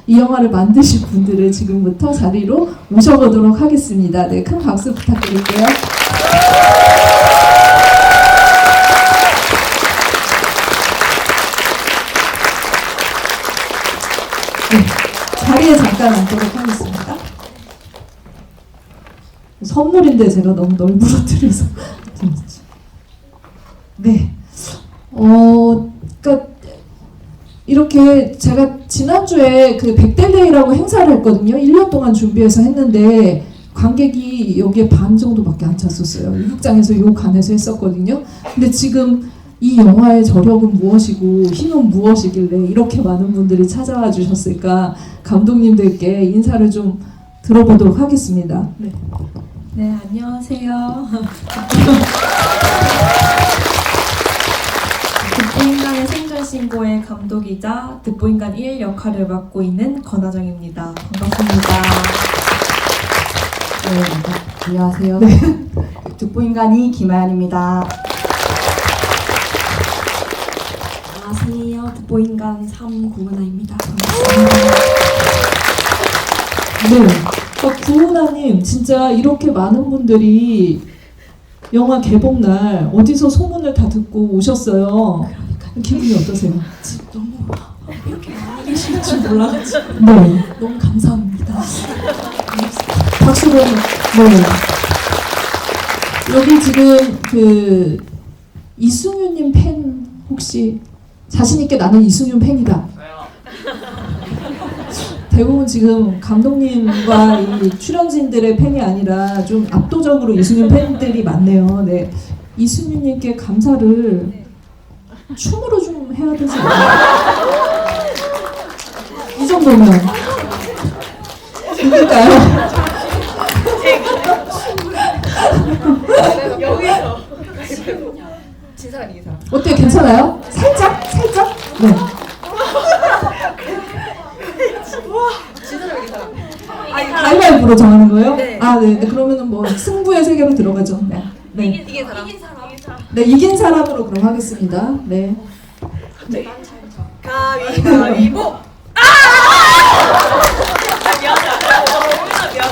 이 영화를 만드신 분들을 지금부터 자리로 모셔보도록 하겠습니다. 네, 큰 박수 부탁드릴게요. 네, 자리에 잠깐 앉도록 하겠습니다. 선물인데 제가 너무 널브러뜨려서 네, 그러니까 이렇게 제가 지난주에 그 백델데이라고 행사를 했거든요. 1년 동안 준비해서 했는데 관객이 여기에 반 정도밖에 안 찼었어요. 이 극장에서 요 간에서 했었거든요. 근데 지금 이 영화의 저력은 무엇이고 힘은 무엇이길래 이렇게 많은 분들이 찾아와 주셨을까, 감독님들께 인사를 좀 들어보도록 하겠습니다. 네, 네, 안녕하세요. 듣보인간의 생존신고의 감독이자 듣보인간 1 역할을 맡고 있는 권하정입니다. 반갑습니다. 네, 안녕하세요. 네. 듣보인간이 김아연입니다. 안녕하세요. 듣보인간 3 구은아입니다. 네, 구은아님 진짜 이렇게 많은 분들이 영화 개봉날 어디서 소문을 다 듣고 오셨어요. 기분이 어떠세요? 지금 너무 이렇게 많이 계실 줄 몰라가지고 네, 너무 감사합니다. 박수로. 네. 여기 지금 그 이승윤님 팬 혹시 자신 있게 나는 이승윤 팬이다. 대부분 지금 감독님과 이 출연진들의 팬이 아니라 좀 압도적으로 이승윤 팬들이 많네요. 네, 이승윤님께 감사를 춤으로 좀 해야 되지 않나요? 이 정도면 그럴까요? 여기서 진 사람 이긴 사람. 어때, 괜찮아요? 살짝? 네. 진 사람 이긴 사람. 가위바위보로 정하는 거예요? 네. 아, 네. 네. 그러면은 뭐 승부의 세계로 들어가죠. 네. 네. 이긴 사람. 네, 이긴 사람으로 그럼 하겠습니다. 네. 가위바위보.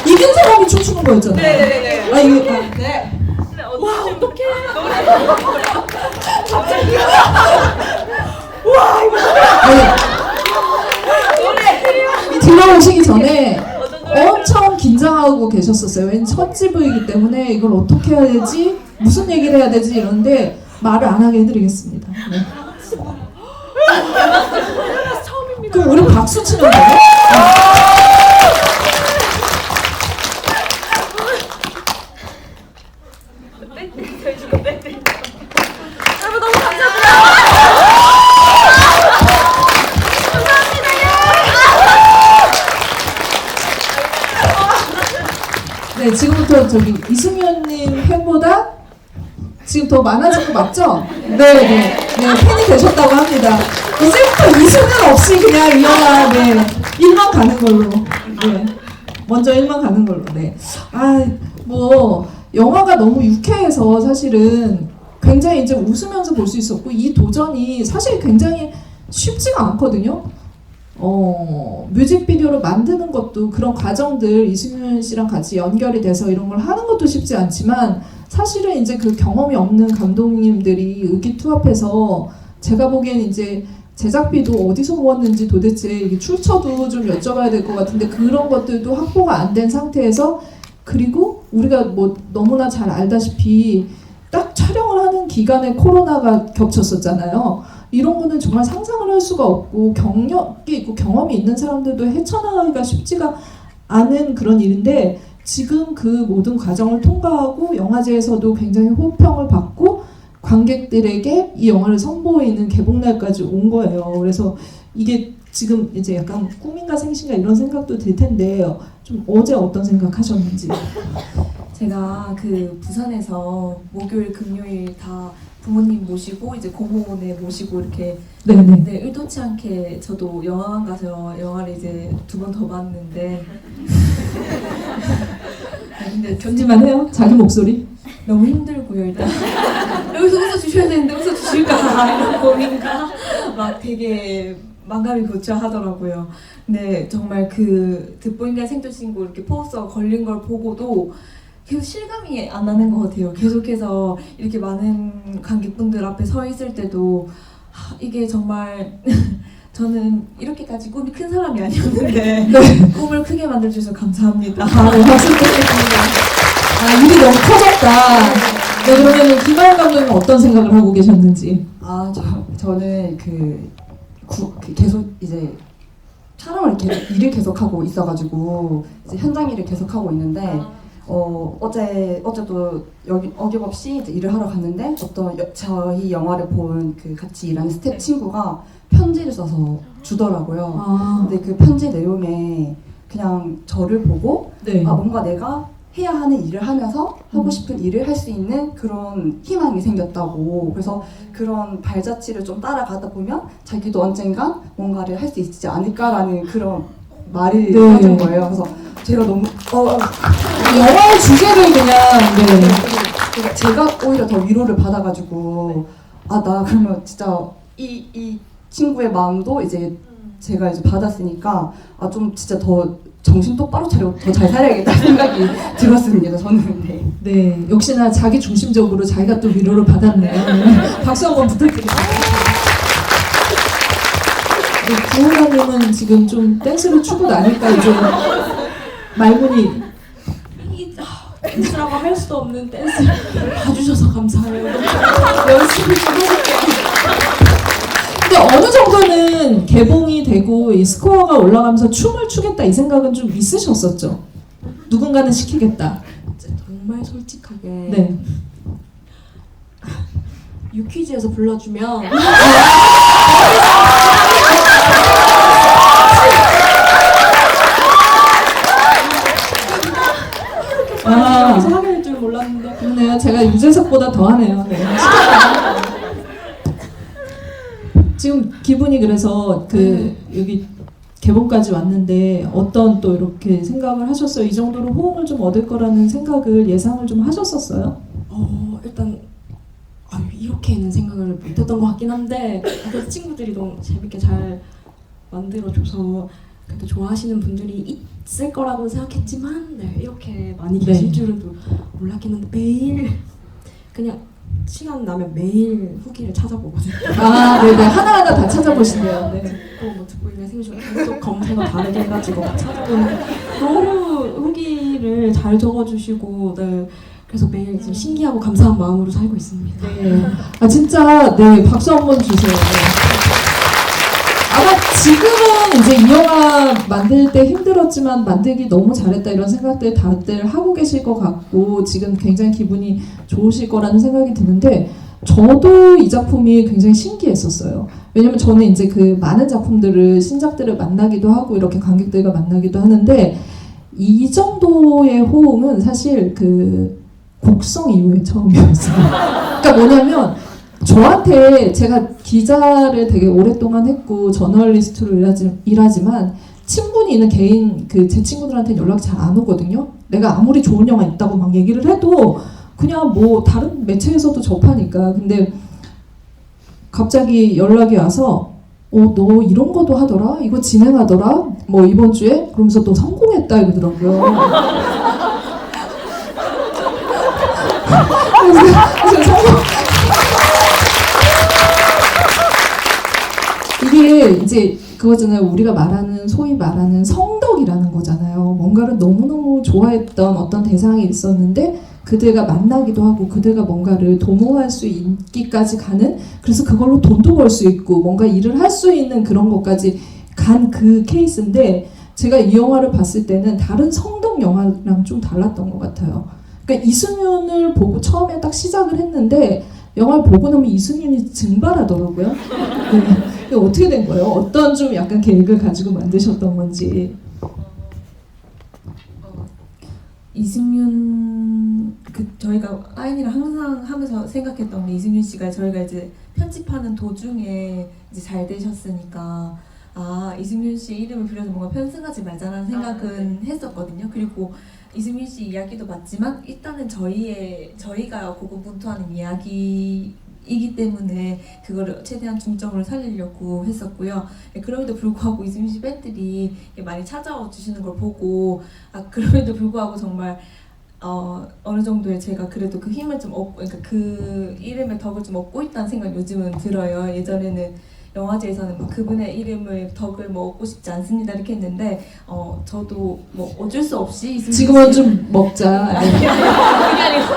이긴 사람이 춤추는 거였잖아요. 네네네. 아, 이게 네. 와 어떡해. 아니, 들어오시기 전에 엄청 긴장하고 계셨었어요. 왠지 첫 집이기 때문에 이걸 어떻게 해야 되지? 무슨 얘기를 해야 되지? 이런데 말을 안 하게 해드리겠습니다. 네. 처음입니다. 그럼 우리 박수 치는 거예요? 여러분 너무 감사합니다. 네, 지금부터 저기 이승윤님 팬보다 지금 더 많아진 거 맞죠? 네, 팬이 되셨다고 합니다. 이제부터 이승윤 없이 그냥 이 영화, 네, 1만 가는 걸로. 네, 먼저 1만 가는 걸로. 네. 아, 뭐 영화가 너무 유쾌해서 사실은 굉장히 이제 웃으면서 볼 수 있었고, 이 도전이 사실 굉장히 쉽지가 않거든요. 뮤직비디오를 만드는 것도 그런 과정들 이승윤 씨랑 같이 연결이 돼서 이런 걸 하는 것도 쉽지 않지만, 사실은 이제 그 경험이 없는 감독님들이 의기투합해서 제가 보기엔 이제 제작비도 어디서 모았는지 도대체 이게 출처도 좀 여쭤봐야 될 것 같은데, 그런 것들도 확보가 안 된 상태에서, 그리고 우리가 뭐 너무나 잘 알다시피 딱 촬영을 하는 기간에 코로나가 겹쳤었잖아요. 이런 거는 정말 상상을 할 수가 없고, 경력이 있고 경험이 있는 사람들도 헤쳐나가기가 쉽지가 않은 그런 일인데, 지금 그 모든 과정을 통과하고 영화제에서도 굉장히 호평을 받고 관객들에게 이 영화를 선보이는 개봉날까지 온 거예요. 그래서 이게 지금 이제 약간 꿈인가 생신가 이런 생각도 들 텐데, 좀 어제 어떤 생각 하셨는지. 제가 그 부산에서 목요일, 금요일 다 부모님 모시고 이제 고모네 모시고 이렇게 네네. 근데 의도치 않게 저도 영화관 가서 영화를 이제 2번 더 봤는데 근데 견디만 해요? 자기 목소리? 너무 힘들고요. 일단 여기서 웃어주셔야 되는데 웃어주실까 이런 고민과 막 되게 만감이 교차하더라고요. 근데 정말 그 듣보인간 생존신고 이렇게 포스터가 걸린 걸 보고도 계속 실감이 안 나는 것 같아요. 계속해서 이렇게 많은 관객분들 앞에 서 있을 때도 이게 정말 저는 이렇게까지 꿈이 큰 사람이 아니었는데 꿈을 크게 만들어주셔서 감사합니다. 네, 박수 부탁드립니다. 일이 너무 커졌다. 네, 그러면 김하연 감독님 어떤 생각을 하고 계셨는지. 저는 계속 이제 촬영을 일을 계속하고 있어가지고 이제 현장 일을 계속하고 있는데 어제도 어김없이 이제 일을 하러 갔는데 저희 영화를 본 같이 일하는 스텝 친구가 편지를 써서 주더라고요. 근데 그 편지 내용에 그냥 저를 보고 네. 뭔가 내가 해야 하는 일을 하면서 하고 싶은 일을 할 수 있는 그런 희망이 생겼다고. 그래서 그런 발자취를 좀 따라가다 보면 자기도 언젠간 뭔가를 할 수 있지 않을까라는 그런 말을 네. 하는 거예요. 그래서 제가 너무 영화의 주제를 그냥 그러니까 제가 오히려 더 위로를 받아가지고 나 그러면 진짜 이 친구의 마음도 이제 제가 이제 받았으니까 좀 진짜 더 정신 똑바로 차리고 더 잘 살아야겠다 생각이 들었습니다. 저는. 네, 역시나 자기 중심적으로 자기가 또 위로를 받았네요. 네. 박수 한번 부탁드립니다. 구호라님은 지금 좀 댄스를 추고 나니까 좀 말문이 댄스라고 할 수 없는 댄스를 봐주셔서 감사해요. 열심히 좀 해볼게요. 근데 어느 정도는 개봉이 되고 이 스코어가 올라가면서 춤을 추겠다 이 생각은 좀 있으셨었죠? 누군가는 시키겠다. 정말 솔직하게 네. 유퀴즈에서 불러주면 여기서 하게 될 줄 몰랐는데 그러네요. 제가 유재석보다 더하네요. 네. 지금 기분이 그래서 여기 개봉까지 왔는데 어떤 또 이렇게 생각을 하셨어요? 이 정도로 호응을 좀 얻을 거라는 생각을 예상을 좀 하셨었어요? 일단 이렇게는 생각을 못했던 것 같긴 한데 그래도 친구들이 너무 재밌게 잘 만들어줘서 그래도 좋아하시는 분들이 있을 거라고 생각했지만 이렇게 많이 계실 줄은 또 몰랐긴 한데 매일 그냥 시간 나면 매일 후기를 찾아보거든요. 네네. 하나하나 다 찾아보신대요. 네. 또 듣고 있는 생존 계속 검색어 다르게 해가지고 막 찾아보는 너무 후기를 잘 적어주시고 그래서 매일 이제 신기하고 감사한 마음으로 살고 있습니다. 네. 진짜 네 박수 한번 주세요. 네. 아마 지금은 이제 이 영화 만들 때 힘들었지만 만들기 너무 잘했다 이런 생각들 다들 하고 계실 것 같고 지금 굉장히 기분이 좋으실 거라는 생각이 드는데 저도 이 작품이 굉장히 신기했었어요. 왜냐면 저는 이제 많은 작품들을 신작들을 만나기도 하고 이렇게 관객들과 만나기도 하는데 이 정도의 호응은 사실 곡성 이후에 처음이었어요. 그러니까 뭐냐면 저한테 제가 기자를 되게 오랫동안 했고 저널리스트로 일하지만 친분이 있는 개인 제 친구들한테 연락이 잘 안 오거든요. 내가 아무리 좋은 영화 있다고 막 얘기를 해도 그냥 뭐 다른 매체에서도 접하니까. 근데 갑자기 연락이 와서 너 이런 것도 하더라? 이거 진행하더라? 뭐 이번 주에? 그러면서 또 성공했다 이러더라고요. 그래서 성공 이게 이제 그거잖아요. 우리가 소위 말하는 성덕이라는 거잖아요. 뭔가를 너무너무 좋아했던 어떤 대상이 있었는데 그들과 만나기도 하고 그들과 뭔가를 도모할 수 있기까지 가는, 그래서 그걸로 돈도 벌 수 있고 뭔가 일을 할 수 있는 그런 것까지 간 그 케이스인데, 제가 이 영화를 봤을 때는 다른 성덕 영화랑 좀 달랐던 것 같아요. 그러니까 이승윤을 보고 처음에 딱 시작을 했는데 영화를 보고 나면 이승윤이 증발하더라고요. 네. 이게 어떻게 된 거예요? 어떤 좀 약간 계획을 가지고 만드셨던 건지. 이승윤 저희가 아인이랑 항상 하면서 생각했던 게, 이승윤 씨가 저희가 이제 편집하는 도중에 이제 잘 되셨으니까 이승윤 씨 이름을 빌려서 뭔가 편승하지 말자라는 생각은 했었거든요. 그리고 이승윤 씨 이야기도 맞지만 일단은 저희가 고군분투하는 이야기 이기 때문에 그거를 최대한 중점으로 살리려고 했었고요. 그럼에도 불구하고 이수민 씨 팬들이 많이 찾아와 주시는 걸 보고 그럼에도 불구하고 정말 어느 정도의 제가 그래도 그 힘을 좀 얻고, 그러니까 그 이름의 덕을 좀 얻고 있다는 생각이 요즘은 들어요. 예전에는 영화제에서는 막 그분의 이름을 덕을 뭐 얻고 싶지 않습니다 이렇게 했는데 저도 뭐 어쩔 수 없이 지금은 좀 먹자. 그게 아니고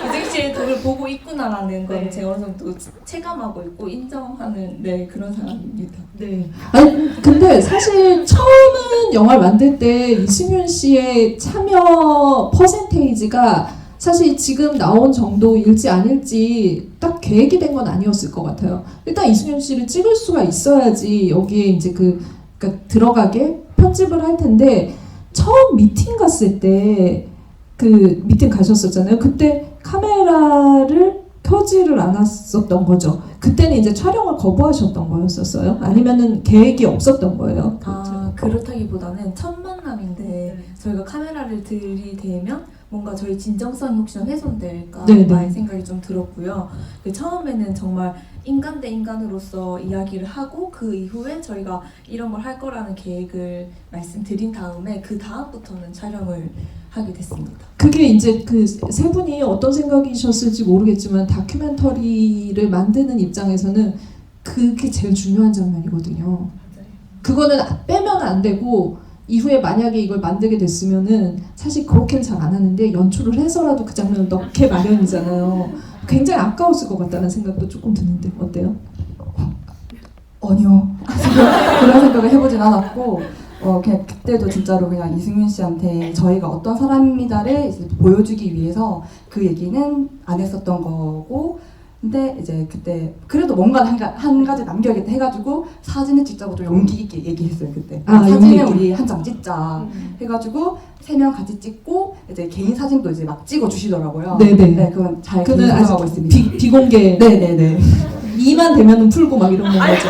이승 씨의 덕을 보고 있구나라는 걸 네. 제가 어느 정도 체감하고 있고 인정하는 그런 사람입니다. 네. 아니 근데 사실 처음은 영화를 만들 때 이승윤 씨의 참여 퍼센테이지가 사실 지금 나온 정도일지 아닐지 딱 계획이 된 건 아니었을 것 같아요. 일단 이승윤 씨를 찍을 수가 있어야지 여기에 이제 그러니까 들어가게 편집을 할 텐데 처음 미팅 갔을 때 그 미팅 가셨었잖아요. 그때 카메라를 켜지를 않았었던 거죠. 그때는 이제 촬영을 거부하셨던 거였었어요? 아니면은 계획이 없었던 거예요? 그렇다기보다는 첫 만남인데 저희가 카메라를 들이대면 뭔가 저희 진정성이 혹시나 훼손될까 네네. 라는 생각이 좀 들었고요. 처음에는 정말 인간 대 인간으로서 이야기를 하고 그 이후에 저희가 이런 걸 할 거라는 계획을 말씀드린 다음에 그 다음부터는 촬영을 하게 됐습니다. 그게 이제 그 세 분이 어떤 생각이셨을지 모르겠지만 다큐멘터리를 만드는 입장에서는 그게 제일 중요한 장면이거든요. 그거는 빼면 안 되고 이후에 만약에 이걸 만들게 됐으면은 사실 그렇게는 잘 안 하는데 연출을 해서라도 그 장면을 넣게 마련이잖아요. 굉장히 아까웠을 것 같다는 생각도 조금 드는데 어때요? 아니요. 그런 생각을 해보진 않았고 그냥 그때도 진짜로 그냥 이승윤 씨한테 저희가 어떤 사람입니다를 이제 보여주기 위해서 그 얘기는 안 했었던 거고 근데 이제 그때 그래도 뭔가 한 가지 남겨야겠다 해가지고 사진을 찍자고 좀 용기 있게 얘기했어요 그때. 사진을 용기 우리 한 장 찍자 해가지고 3명 같이 찍고 이제 개인 사진도 이제 막 찍어 주시더라고요. 네네. 네, 그건 잘 그는 기억하고 아직 있습니다. 비공개. 네네네. 2만 되면은 풀고 막 이런 거죠.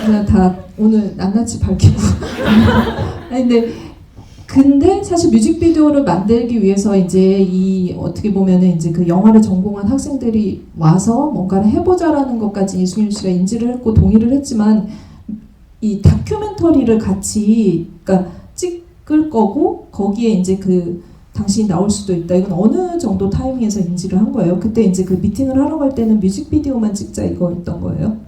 그냥 다 오늘 낱낱이 밝히고. 아니 근데 사실 뮤직비디오를 만들기 위해서 이제 이 어떻게 보면은 이제 그 영화를 전공한 학생들이 와서 뭔가를 해보자라는 것까지 이승윤 씨가 인지를 했고 동의를 했지만 이 다큐멘터리를 같이 그러니까 찍을 거고 거기에 이제 그 당신이 나올 수도 있다. 이건 어느 정도 타이밍에서 인지를 한 거예요? 그때 이제 그 미팅을 하러 갈 때는 뮤직비디오만 찍자 이거였던 거예요?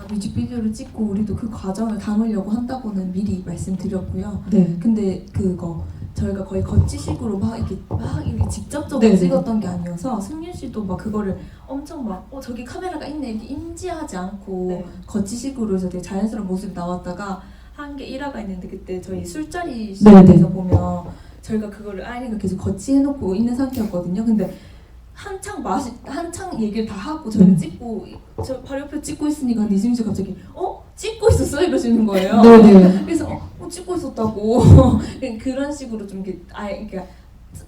뮤직비디오를 찍고 우리도 그 과정을 담으려고 한다고는 미리 말씀드렸고요. 네. 근데 그거 저희가 거의 거치식으로 막 이렇게 직접적으로 네네. 찍었던 게 아니어서 승윤 씨도 막 그거를 엄청 막 저기 카메라가 있네 이렇게 인지하지 않고 거치식으로 해서 되게 자연스러운 모습이 나왔다가 한 게 1화가 있는데 그때 저희 술자리 시간에서 보면 저희가 그거를 아이가 계속 거치해놓고 있는 상태였거든요. 근데 한창 얘기를 다 하고 저희는 찍고 저 바로 옆에 찍고 있으니까 이수민 씨가 갑자기 찍고 있었어? 이러시는 거예요. 네네. 그래서 찍고 있었다고 그런 식으로 좀 이렇게 그러니까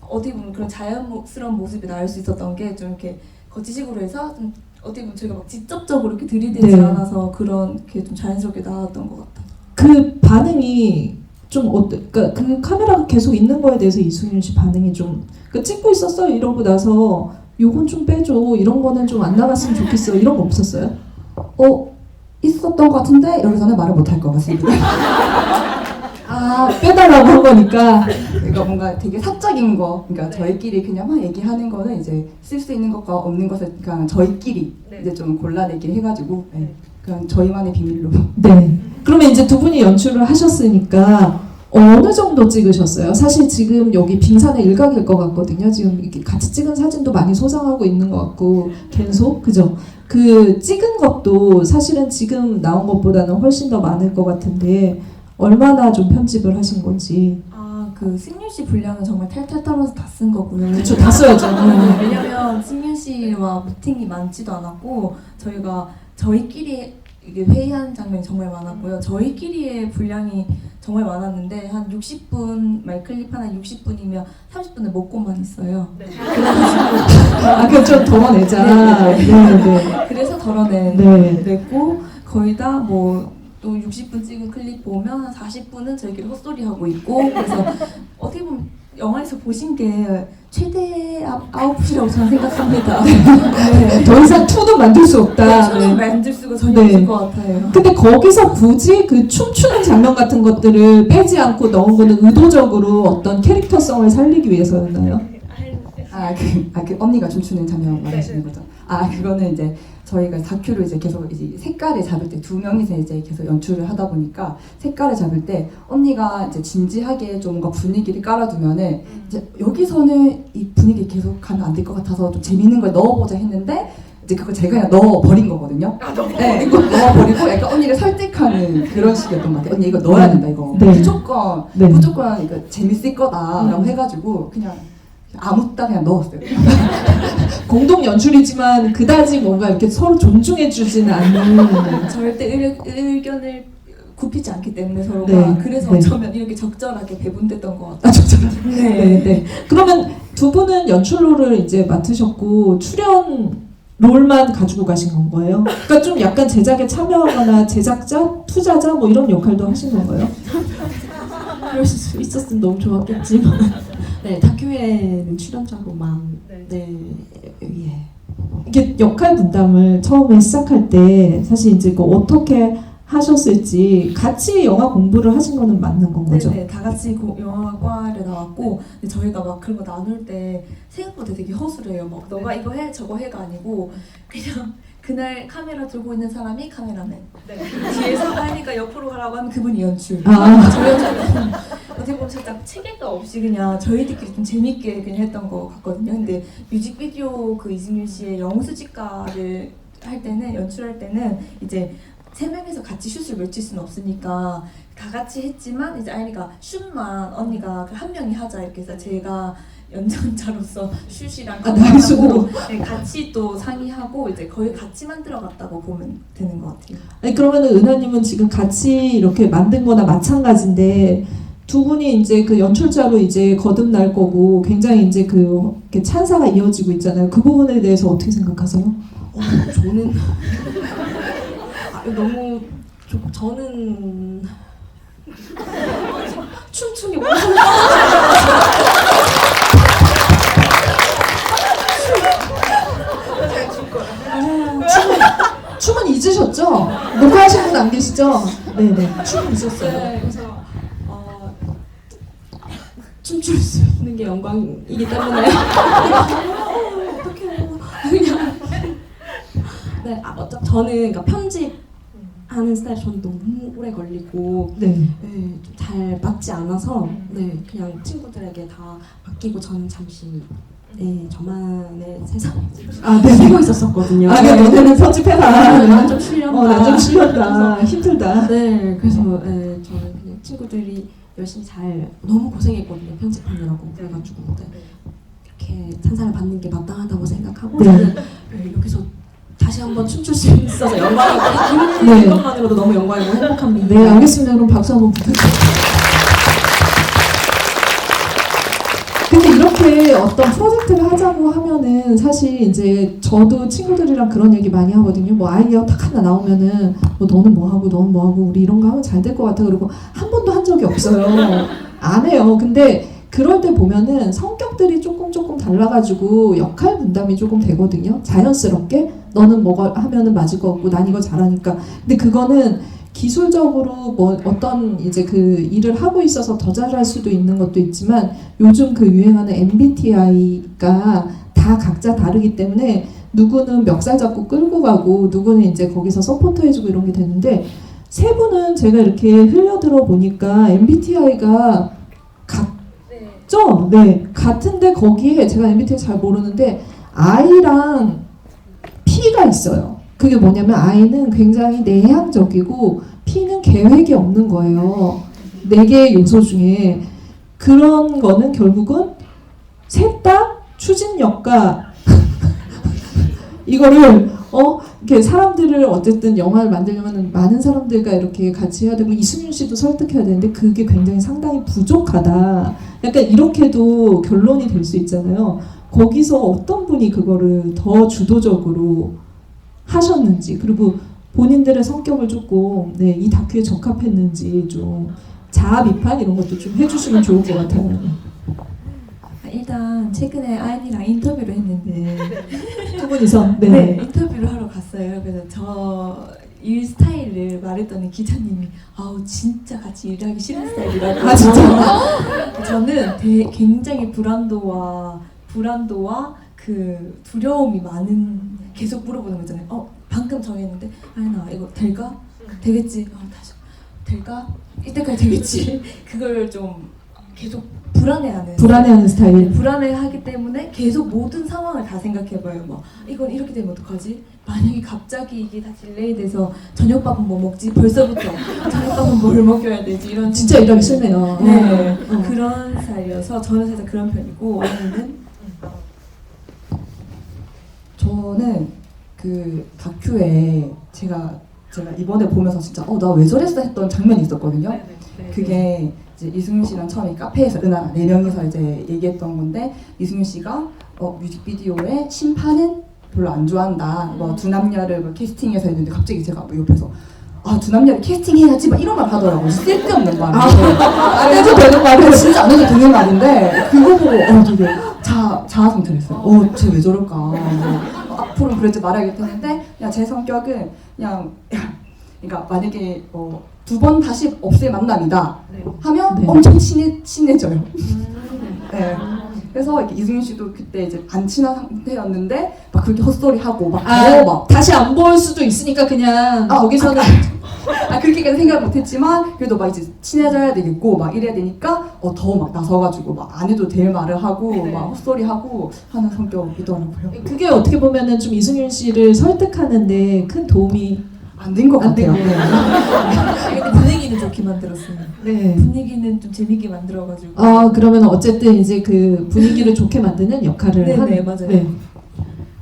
어떻게 보면 그런 자연스러운 모습이 나올 수 있었던 게 좀 이렇게 거치식으로 해서 좀 어떻게 보면 저희가 막 직접적으로 이렇게 들이대지 네. 않아서 그렇게 좀 자연스럽게 나왔던 것 같아요. 그 반응이 좀 그러니까 그 카메라가 계속 있는 거에 대해서 이승윤 씨 반응이 좀 찍고 있었어 이러고 나서 요건 좀 빼줘 이런 거는 좀 안 나갔으면 좋겠어 이런 거 없었어요? 있었던 것 같은데 여기서는 말을 못할 것 같습니다. 빼달라고 한 거니까. 그러니까 뭔가 되게 사적인 거, 그러니까 네. 저희끼리 그냥 막 얘기하는 거는 이제 쓸 수 있는 것과 없는 것을 그냥 저희끼리 이제 좀 골라내기 해가지고 그냥 저희만의 비밀로. 네. 그러면 이제 두 분이 연출을 하셨으니까 어느 정도 찍으셨어요? 사실 지금 여기 빙산의 일각일 것 같거든요. 지금 이렇게 같이 찍은 사진도 많이 소장하고 있는 것 같고 계속 그죠? 그 찍은 것도 사실은 지금 나온 것보다는 훨씬 더 많을 것 같은데 얼마나 좀 편집을 하신 건지. 그 승윤 씨 분량은 정말 탈탈 털어서 다 쓴 거고요. 그쵸, 다 써야죠. 왜냐면 승윤 씨와 미팅이 많지도 않았고 저희가 저희끼리 이게 회의한 장면이 정말 많았고요. 저희끼리의 분량이 정말 많았는데 한 60분 마이클립 하나 60분이면 30분을 먹고만 있어요. 그럼 좀 덜어내자. 네. 그래서 덜어냈고 네. 거의 다 뭐 또 60분 찍은 클립 보면 한 40분은 저희끼리 헛소리 하고 있고 그래서 어떻게 보면 영화에서 보신 게 최대 아웃풋이라고 저는 생각합니다. 더 이상 투도 만들 수 없다. 춤을 네. 만들 수가 전혀 네. 없을 것 같아요. 근데 거기서 굳이 그 춤추는 장면 같은 것들을 빼지 않고 넣은 거는 의도적으로 어떤 캐릭터성을 살리기 위해서였나요? 그 언니가 춤추는 장면 말하시는 거죠. 그거는 이제 저희가 다큐를 이제 계속 이제 색깔을 잡을 때 두 명이서 이제 계속 연출을 하다 보니까 색깔을 잡을 때 언니가 이제 진지하게 좀 뭔가 분위기를 깔아두면은 이제 여기서는 이 분위기 계속 가면 안 될 것 같아서 좀 재밌는 걸 넣어보자 했는데 이제 그걸 제가 그냥 넣어버린 거거든요. 네, 이거 넣어버리고 약간 언니를 설득하는 그런 식이었던 것 같아요. 언니 이거 넣어야 된다 이거. 네. 무조건 이거 재밌을 거다라고 해가지고 그냥 아무 따 그냥 넣었어요. 공동 연출이지만 그다지 뭔가 이렇게 서로 존중해주지는 않는. 절대 의견을 굽히지 않기 때문에 서로가 네. 그래서 네. 어쩌면 이렇게 적절하게 배분됐던 것 같아요. 저처럼. 네. 그러면 두 분은 연출로를 이제 맡으셨고 출연 롤만 가지고 가신 건 거예요? 그러니까 좀 약간 제작에 참여하거나 제작자, 투자자 뭐 이런 역할도 하신 건가요? 그럴 수 있었으면 너무 좋았겠지만 네 다큐에는 출연자로만 예. 이게 역할 분담을 처음에 시작할 때 사실 이제 그 어떻게 하셨을지 같이 영화 공부를 하신 거는 맞는 건 거죠? 네네, 다 같이 영화과를 나왔고 근데 저희가 막 그런 거 나눌 때 생각보다 되게 허술해요. 막 너가 이거 해 저거 해가 아니고 그냥 그날 카메라 들고 있는 사람이 카메라맨 뒤에서 하니까 옆으로 가라고 하면 그분이 연출 저희는 어떻게 보면 살짝 체계가 없이 그냥 저희들끼리 좀 재밌게 그냥 했던 것 같거든요. 근데 뮤직비디오 그 이승윤 씨의 영수집가를 할 때는 연출할 때는 이제 세 명이서 같이 슛을 외칠 수는 없으니까 다 같이 했지만 이제 아이가 슛만 언니가 한 명이 하자 이렇게 해서 제가 연장자로서 슛이랑 나이스로. 네, 같이 또 상의하고 이제 거의 같이 만들어갔다고 보면 되는 것 같아요. 아니 그러면은 은하님은 지금 같이 이렇게 만든 거나 마찬가지인데 두 분이 이제 그 연출자로 이제 거듭날 거고 굉장히 이제 그 이렇게 찬사가 이어지고 있잖아요. 그 부분에 대해서 어떻게 생각하세요? 저는 너무 저는 춤추기 무슨 춤은 잊으셨죠? 녹화하신 분 안 계시죠? 네네. 춤은 잊었어요. 네, 그래서 춤출 수 있는 게 영광이기 때문에 어떡해요 그냥 네, 저는 그러니까 편집하는 스타일 저는 너무 오래 걸리고 네. 좀 잘 맞지 않아서 네 그냥 친구들에게 다 맡기고 저는 잠시 저만의 세상에 쉬고 있었었거든요. 너네는 편집해라. 난좀 실렸다. 난좀 실렸다. 힘들다. 네, 그래서 저는 그냥 친구들이 열심히 잘 너무 고생했거든요 편집하느라고 그래가지고 이렇게 찬사를 받는 게 마땅하다고 생각하고 저는 여기서 다시 한번 춤출 수 있어서 영광이고 이것만으로도 너무 영광이고 행복합니다. 네, 알겠습니다. 그럼 박수 한번 부탁드립니다. 근데 이렇게 어떤 프로젝트를 하자고 하면은 사실 이제 저도 친구들이랑 그런 얘기 많이 하거든요. 뭐 아이디어 딱 하나 나오면은 뭐 너는 뭐 하고 우리 이런 거 하면 잘 될 것 같아. 그리고 한 번도 한 적이 없어요. 안 해요. 근데 그럴 때 보면은 성격들이 조금 달라가지고 역할 분담이 조금 되거든요. 자연스럽게 너는 뭐가 하면은 맞을 것 같고 난 이거 잘하니까. 근데 그거는 기술적으로 뭐 어떤 이제 그 일을 하고 있어서 더 잘할 수도 있는 것도 있지만 요즘 그 유행하는 MBTI가 다 각자 다르기 때문에 누구는 멱살 잡고 끌고 가고 누구는 이제 거기서 서포터 해주고 이런 게 되는데 세 분은 제가 이렇게 흘려들어 보니까 MBTI가 같죠? 네, 같은데 거기에 제가 MBTI 잘 모르는데 I랑 P가 있어요. 그게 뭐냐면 I는 굉장히 내향적이고 P는 계획이 없는 거예요. 4개의 요소 중에 그런 거는 결국은 셋 다 추진력과 이거를 이렇게 사람들을 어쨌든 영화를 만들려면 많은 사람들과 이렇게 같이 해야 되고 이승윤 씨도 설득해야 되는데 그게 굉장히 상당히 부족하다. 약간 이렇게도 결론이 될 수 있잖아요. 거기서 어떤 분이 그거를 더 주도적으로 하셨는지 그리고 본인들의 성격을 조금 이 다큐에 적합했는지 좀 자아 비판 이런 것도 좀 해주시면 좋을 것 같아요. 일단 최근에 아연이랑 인터뷰를 했는데 두 분이서 네, 인터뷰를 하러 갔어요. 그래서 저 일 스타일을 말했더니 기자님이 아우 진짜 같이 일하기 싫은 스타일이라고. 아 진짜? 저는 굉장히 불안도와 그 두려움이 많은 계속 물어보는 거잖아요. 방금 정했는데 아연아 이거 될까? 되겠지? 다시 될까? 이때까지 되겠지? 그걸 좀 계속 불안해하는 스타일. 불안해하기 때문에 계속 모든 상황을 다 생각해봐요. 뭐 이건 이렇게 되면 어떡하지? 만약에 갑자기 이게 다 딜레이돼서 저녁밥은 뭐 먹지? 벌써부터 저녁밥은 뭘 먹여야 되지? 이런 진짜 일하기 싫네요. 네, 그런 스타일이어서 저는 살짝 그런 편이고 아니면 저는 그 다큐에 제가 이번에 보면서 진짜 나 왜 저랬어 했던 장면이 있었거든요. 그게 이제 이승윤 씨랑 처음에 카페에서 은하랑 4명이서 이제 얘기했던 건데 이승윤 씨가 뮤직비디오에 심판은 별로 안 좋아한다. 뭐 두 남녀를 뭐 캐스팅해서 했는데 갑자기 제가 뭐 옆에서 두 남녀를 캐스팅해야지 막 이런 말 하더라고요. 쓸데없는 말. 안 해도 되는 말은 진짜 안 해도 되는 말인데 그거 보고 되게 자아성찰했어요. 쟤 왜 저럴까. 앞으로 그러지 말아야겠다 했는데 그냥 제 성격은 그냥 그러니까 만약에 2번 다시 없을 만남이다 하면 네. 엄청 친해져요. 네. 그래서 이렇게 이승윤 씨도 그때 이제 안 친한 상태였는데 막 그렇게 헛소리하고 막 다시 안 볼 수도 있으니까 그냥 거기서는 그렇게까지 생각 못했지만 그래도 막 이제 친해져야 되겠고 막 이래야 되니까 더 막 나서가지고 막 안 해도 될 말을 하고 막 헛소리하고 하는 성격이더라고요. 그게 어떻게 보면은 좀 이승윤 씨를 설득하는데 큰 도움이 안 된 것 안 된 같아요. 근데 분위기는 좋게 만들었어요. 네. 분위기는 좀 재밌게 만들어가지고. 그러면 어쨌든 이제 그 분위기를 좋게 만드는 역할을 네네, 한. 맞아요. 네.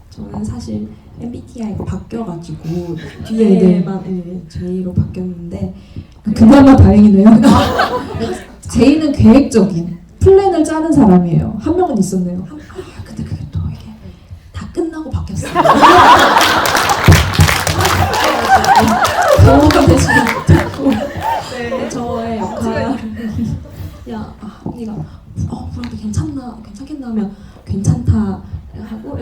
저는 사실 MBTI가 바뀌어가지고 네, 뒤에만 J로 바뀌었는데 그나마 다행이네요. 제이는 계획적인 플랜을 짜는 사람이에요. 한 명은 있었네요. 근데 그게 또 이게 다 끝나고 바뀌었어요. 경험이 되지 못했고 저의 역할 야 언니가 불안도 괜찮겠나 하면 괜찮다 하고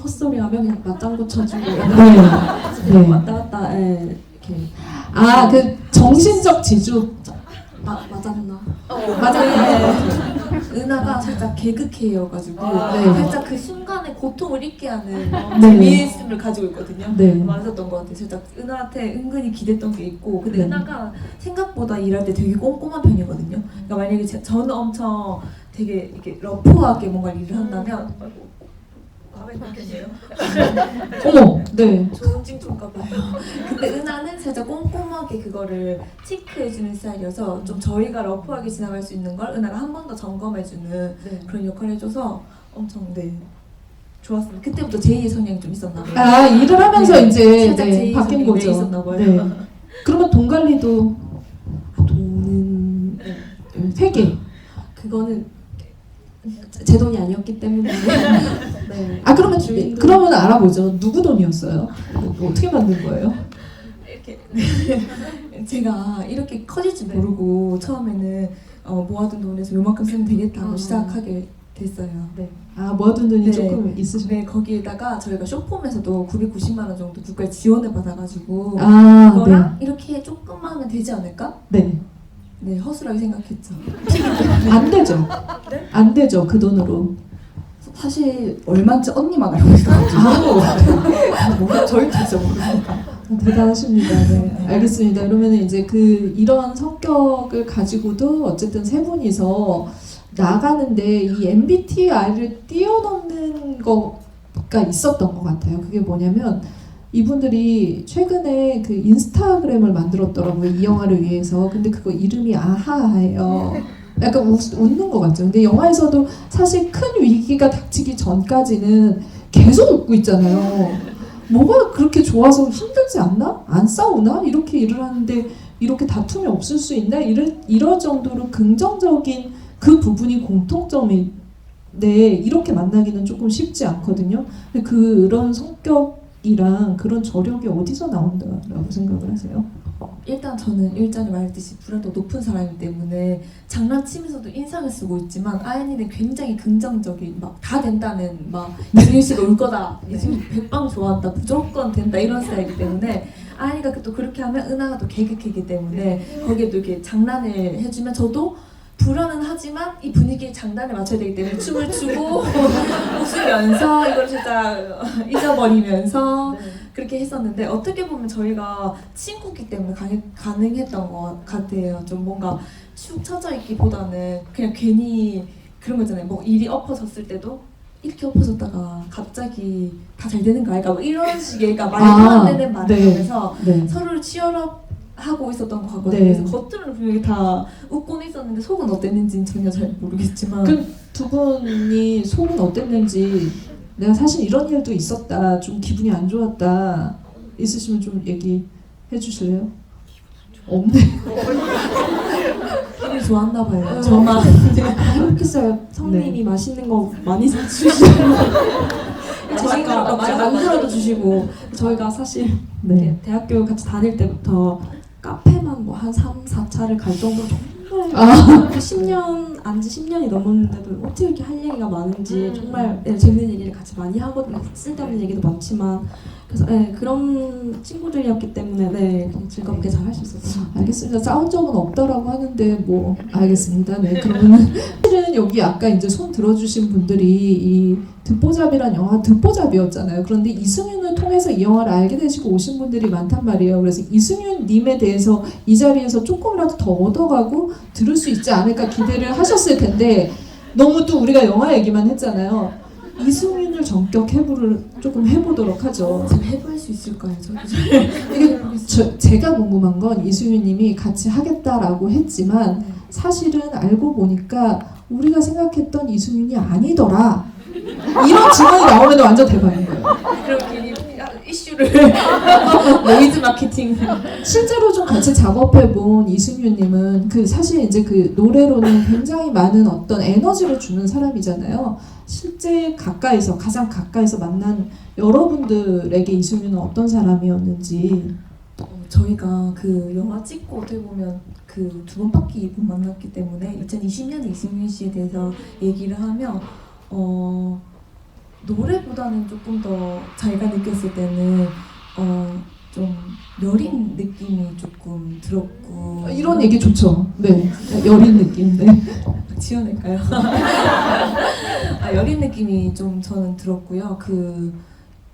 헛소리하면 그냥 맞장구 쳐주고 네. 왔다 갔다 이렇게 그 정신적 지주. 맞았나? 은하가 살짝 개그캐여가지고 네. 살짝 그 순간에 고통을 잊게 하는 네. 재미있음을 가지고 있거든요. 네. 맞았던 것 같아요. 살짝 은하한테 은근히 기댔던 게 있고 근데 네. 은하가 생각보다 일할 때 되게 꼼꼼한 편이거든요. 그러니까 만약에 저는 엄청 되게 이렇게 러프하게 뭔가 일을 한다면 마음에 바뀌세요? 어머, 네. 좋은 징조인가 봐요. 근데 은하는 살짝 꼼꼼하게 그거를 체크해주는 스타일이어서 좀 저희가 러프하게 지나갈 수 있는 걸 은하가 한 번 더 점검해주는 그런 역할을 해줘서 엄청 좋았습니다. 그때부터 제2의 성향이 좀 있었나 봐요. 일을 하면서 네. 이제 살짝 제2의 바뀐 성향이 거죠. 있었나 봐요. 네. 그러면 돈 관리도 돈은 회계. 그거는 제 돈이 아니었기 때문에 네. 그러면 주인도- 그러면 알아보죠. 누구 돈이었어요? 어떻게 만든 거예요? 이렇게 제가 이렇게 커질 줄 모르고 처음에는 모아둔 돈에서 요만큼 쓰면 되겠다고 시작하게 됐어요. 모아둔 돈이 네. 조금 있으시네. 네, 거기에다가 저희가 쇼폼에서도 990만 원 정도 국가에 지원을 받아가지고 네. 그거랑 이렇게 조금만 하면 되지 않을까? 네. 네, 허술하게 생각했죠. 안 되죠. 안 되죠. 그 돈으로. 사실 얼마인지 언니만 알고 있어가지고 저희 진짜 모르니까. 대단하십니다. 네. 알겠습니다. 그러면 이제 이런 성격을 가지고도 어쨌든 세 분이서 나가는데 이 MBTI를 뛰어넘는 거가 있었던 것 같아요. 그게 뭐냐면 이분들이 최근에 그 인스타그램을 만들었더라고요. 이 영화를 위해서. 근데 그거 이름이 아하예요. 약간 웃는 것 같죠. 근데 영화에서도 사실 큰 위기가 닥치기 전까지는 계속 웃고 있잖아요. 뭐가 그렇게 좋아서 힘들지 않나? 안 싸우나? 이렇게 일을 하는데 이렇게 다툼이 없을 수 있나? 이럴 정도로 긍정적인 그 부분이 공통점인데 이렇게 만나기는 조금 쉽지 않거든요. 근데 그런 성격 이랑 그런 저력이 어디서 나온다라고 생각을 하세요? 일단 저는 일전에 말했듯이 불안도 높은 사람이기 때문에 장난치면서도 인상을 쓰고 있지만 아연이는 굉장히 긍정적인 막 다 된다는 막 이승윤 씨가 올 거다 이승윤 백방 좋아한다 무조건 된다 이런 스타일이기 때문에 아연이가 또 그렇게 하면 은하가 또 개그캐기 때문에 거기에 또 이렇게 장난을 해주면 저도 불안은 하지만 이 분위기에 장단을 맞춰야 되기 때문에 춤을 추고 웃으면서 이걸 진짜 잊어버리면서 그렇게 했었는데 어떻게 보면 저희가 친구기 때문에 가능했던 것 같아요. 좀 뭔가 축 처져 있기보다는 그냥 괜히 그런 거 있잖아요. 뭐 일이 엎어졌을 때도 이렇게 엎어졌다가 갑자기 다 잘 되는 거 아닐까 뭐 이런 식의 그러니까 말도 안 되는 말을 네. 하면서 네. 서로를 치열하고 있었던 것 같거든요. 네. 그래서 겉으로는 분명히 다 웃고는 있었는데 속은 어땠는지는 전혀 잘 모르겠지만 그 두 분이 속은 어땠는지 내가 사실 이런 일도 있었다 좀 기분이 안 좋았다 있으시면 좀 얘기해 주실래요? 없네. 기분이 좋았나 봐요. 저만 모르겠어요. 성님이 맛있는 거 많이 사주시고 저희가 만들어도 주시고 저희가 사실 네. 대학교 같이 다닐 때부터 카페만 뭐 한 3, 4차를 갈 정도로 정말 아. 10년 안지 10년이 넘었는데도 어떻게 이렇게 할 얘기가 많은지 정말 재밌는 얘기를 같이 많이 하거든요. 쓸데없는 얘기도 많지만 그래서 그런 친구들이었기 때문에 좀 즐겁게 잘 할 수 있었어요. 알겠습니다. 싸운 적은 없다라고 하는데 뭐 알겠습니다. 네 그러면은 사실은 여기 아까 이제 손 들어주신 분들이 이 듣보잡이란 영화 듣보잡이었잖아요. 그런데 이승윤을 통해서 이 영화를 알게 되시고 오신 분들이 많단 말이에요. 그래서 이승윤님에 대해서 이 자리에서 조금이라도 더 얻어가고 들을 수 있지 않을까 기대를 하셨을 텐데 너무 또 우리가 영화 얘기만 했잖아요. 이승윤을 전격 해부를 조금 해보도록 하죠. 잘 해볼 수 있을까요? 저도 이게 제가 궁금한 건 이승윤님이 같이 하겠다라고 했지만 사실은 알고 보니까 우리가 생각했던 이승윤이 아니더라. 이런 증언이 나오면 완전 대박인 거예요. 그렇게 이슈를 노이즈 마케팅 실제로 좀 같이 작업해본 이승윤님은 그 사실 이제 그 노래로는 굉장히 많은 어떤 에너지를 주는 사람이잖아요. 실제 가장 가까이서 만난 여러분들에게 이승윤은 어떤 사람이었는지. 저희가 그 영화 찍고 어떻게 보면 그 두 번밖에 못 만났기 때문에 2020년에 이승윤 씨에 대해서 얘기를 하면 노래보다는 조금 더 자기가 느꼈을 때는 좀 여린 느낌이 조금 들었고 이런 얘기 좋죠. 네, 여린 느낌. 네. 지어낼까요? 여린 느낌이 좀 저는 들었고요. 그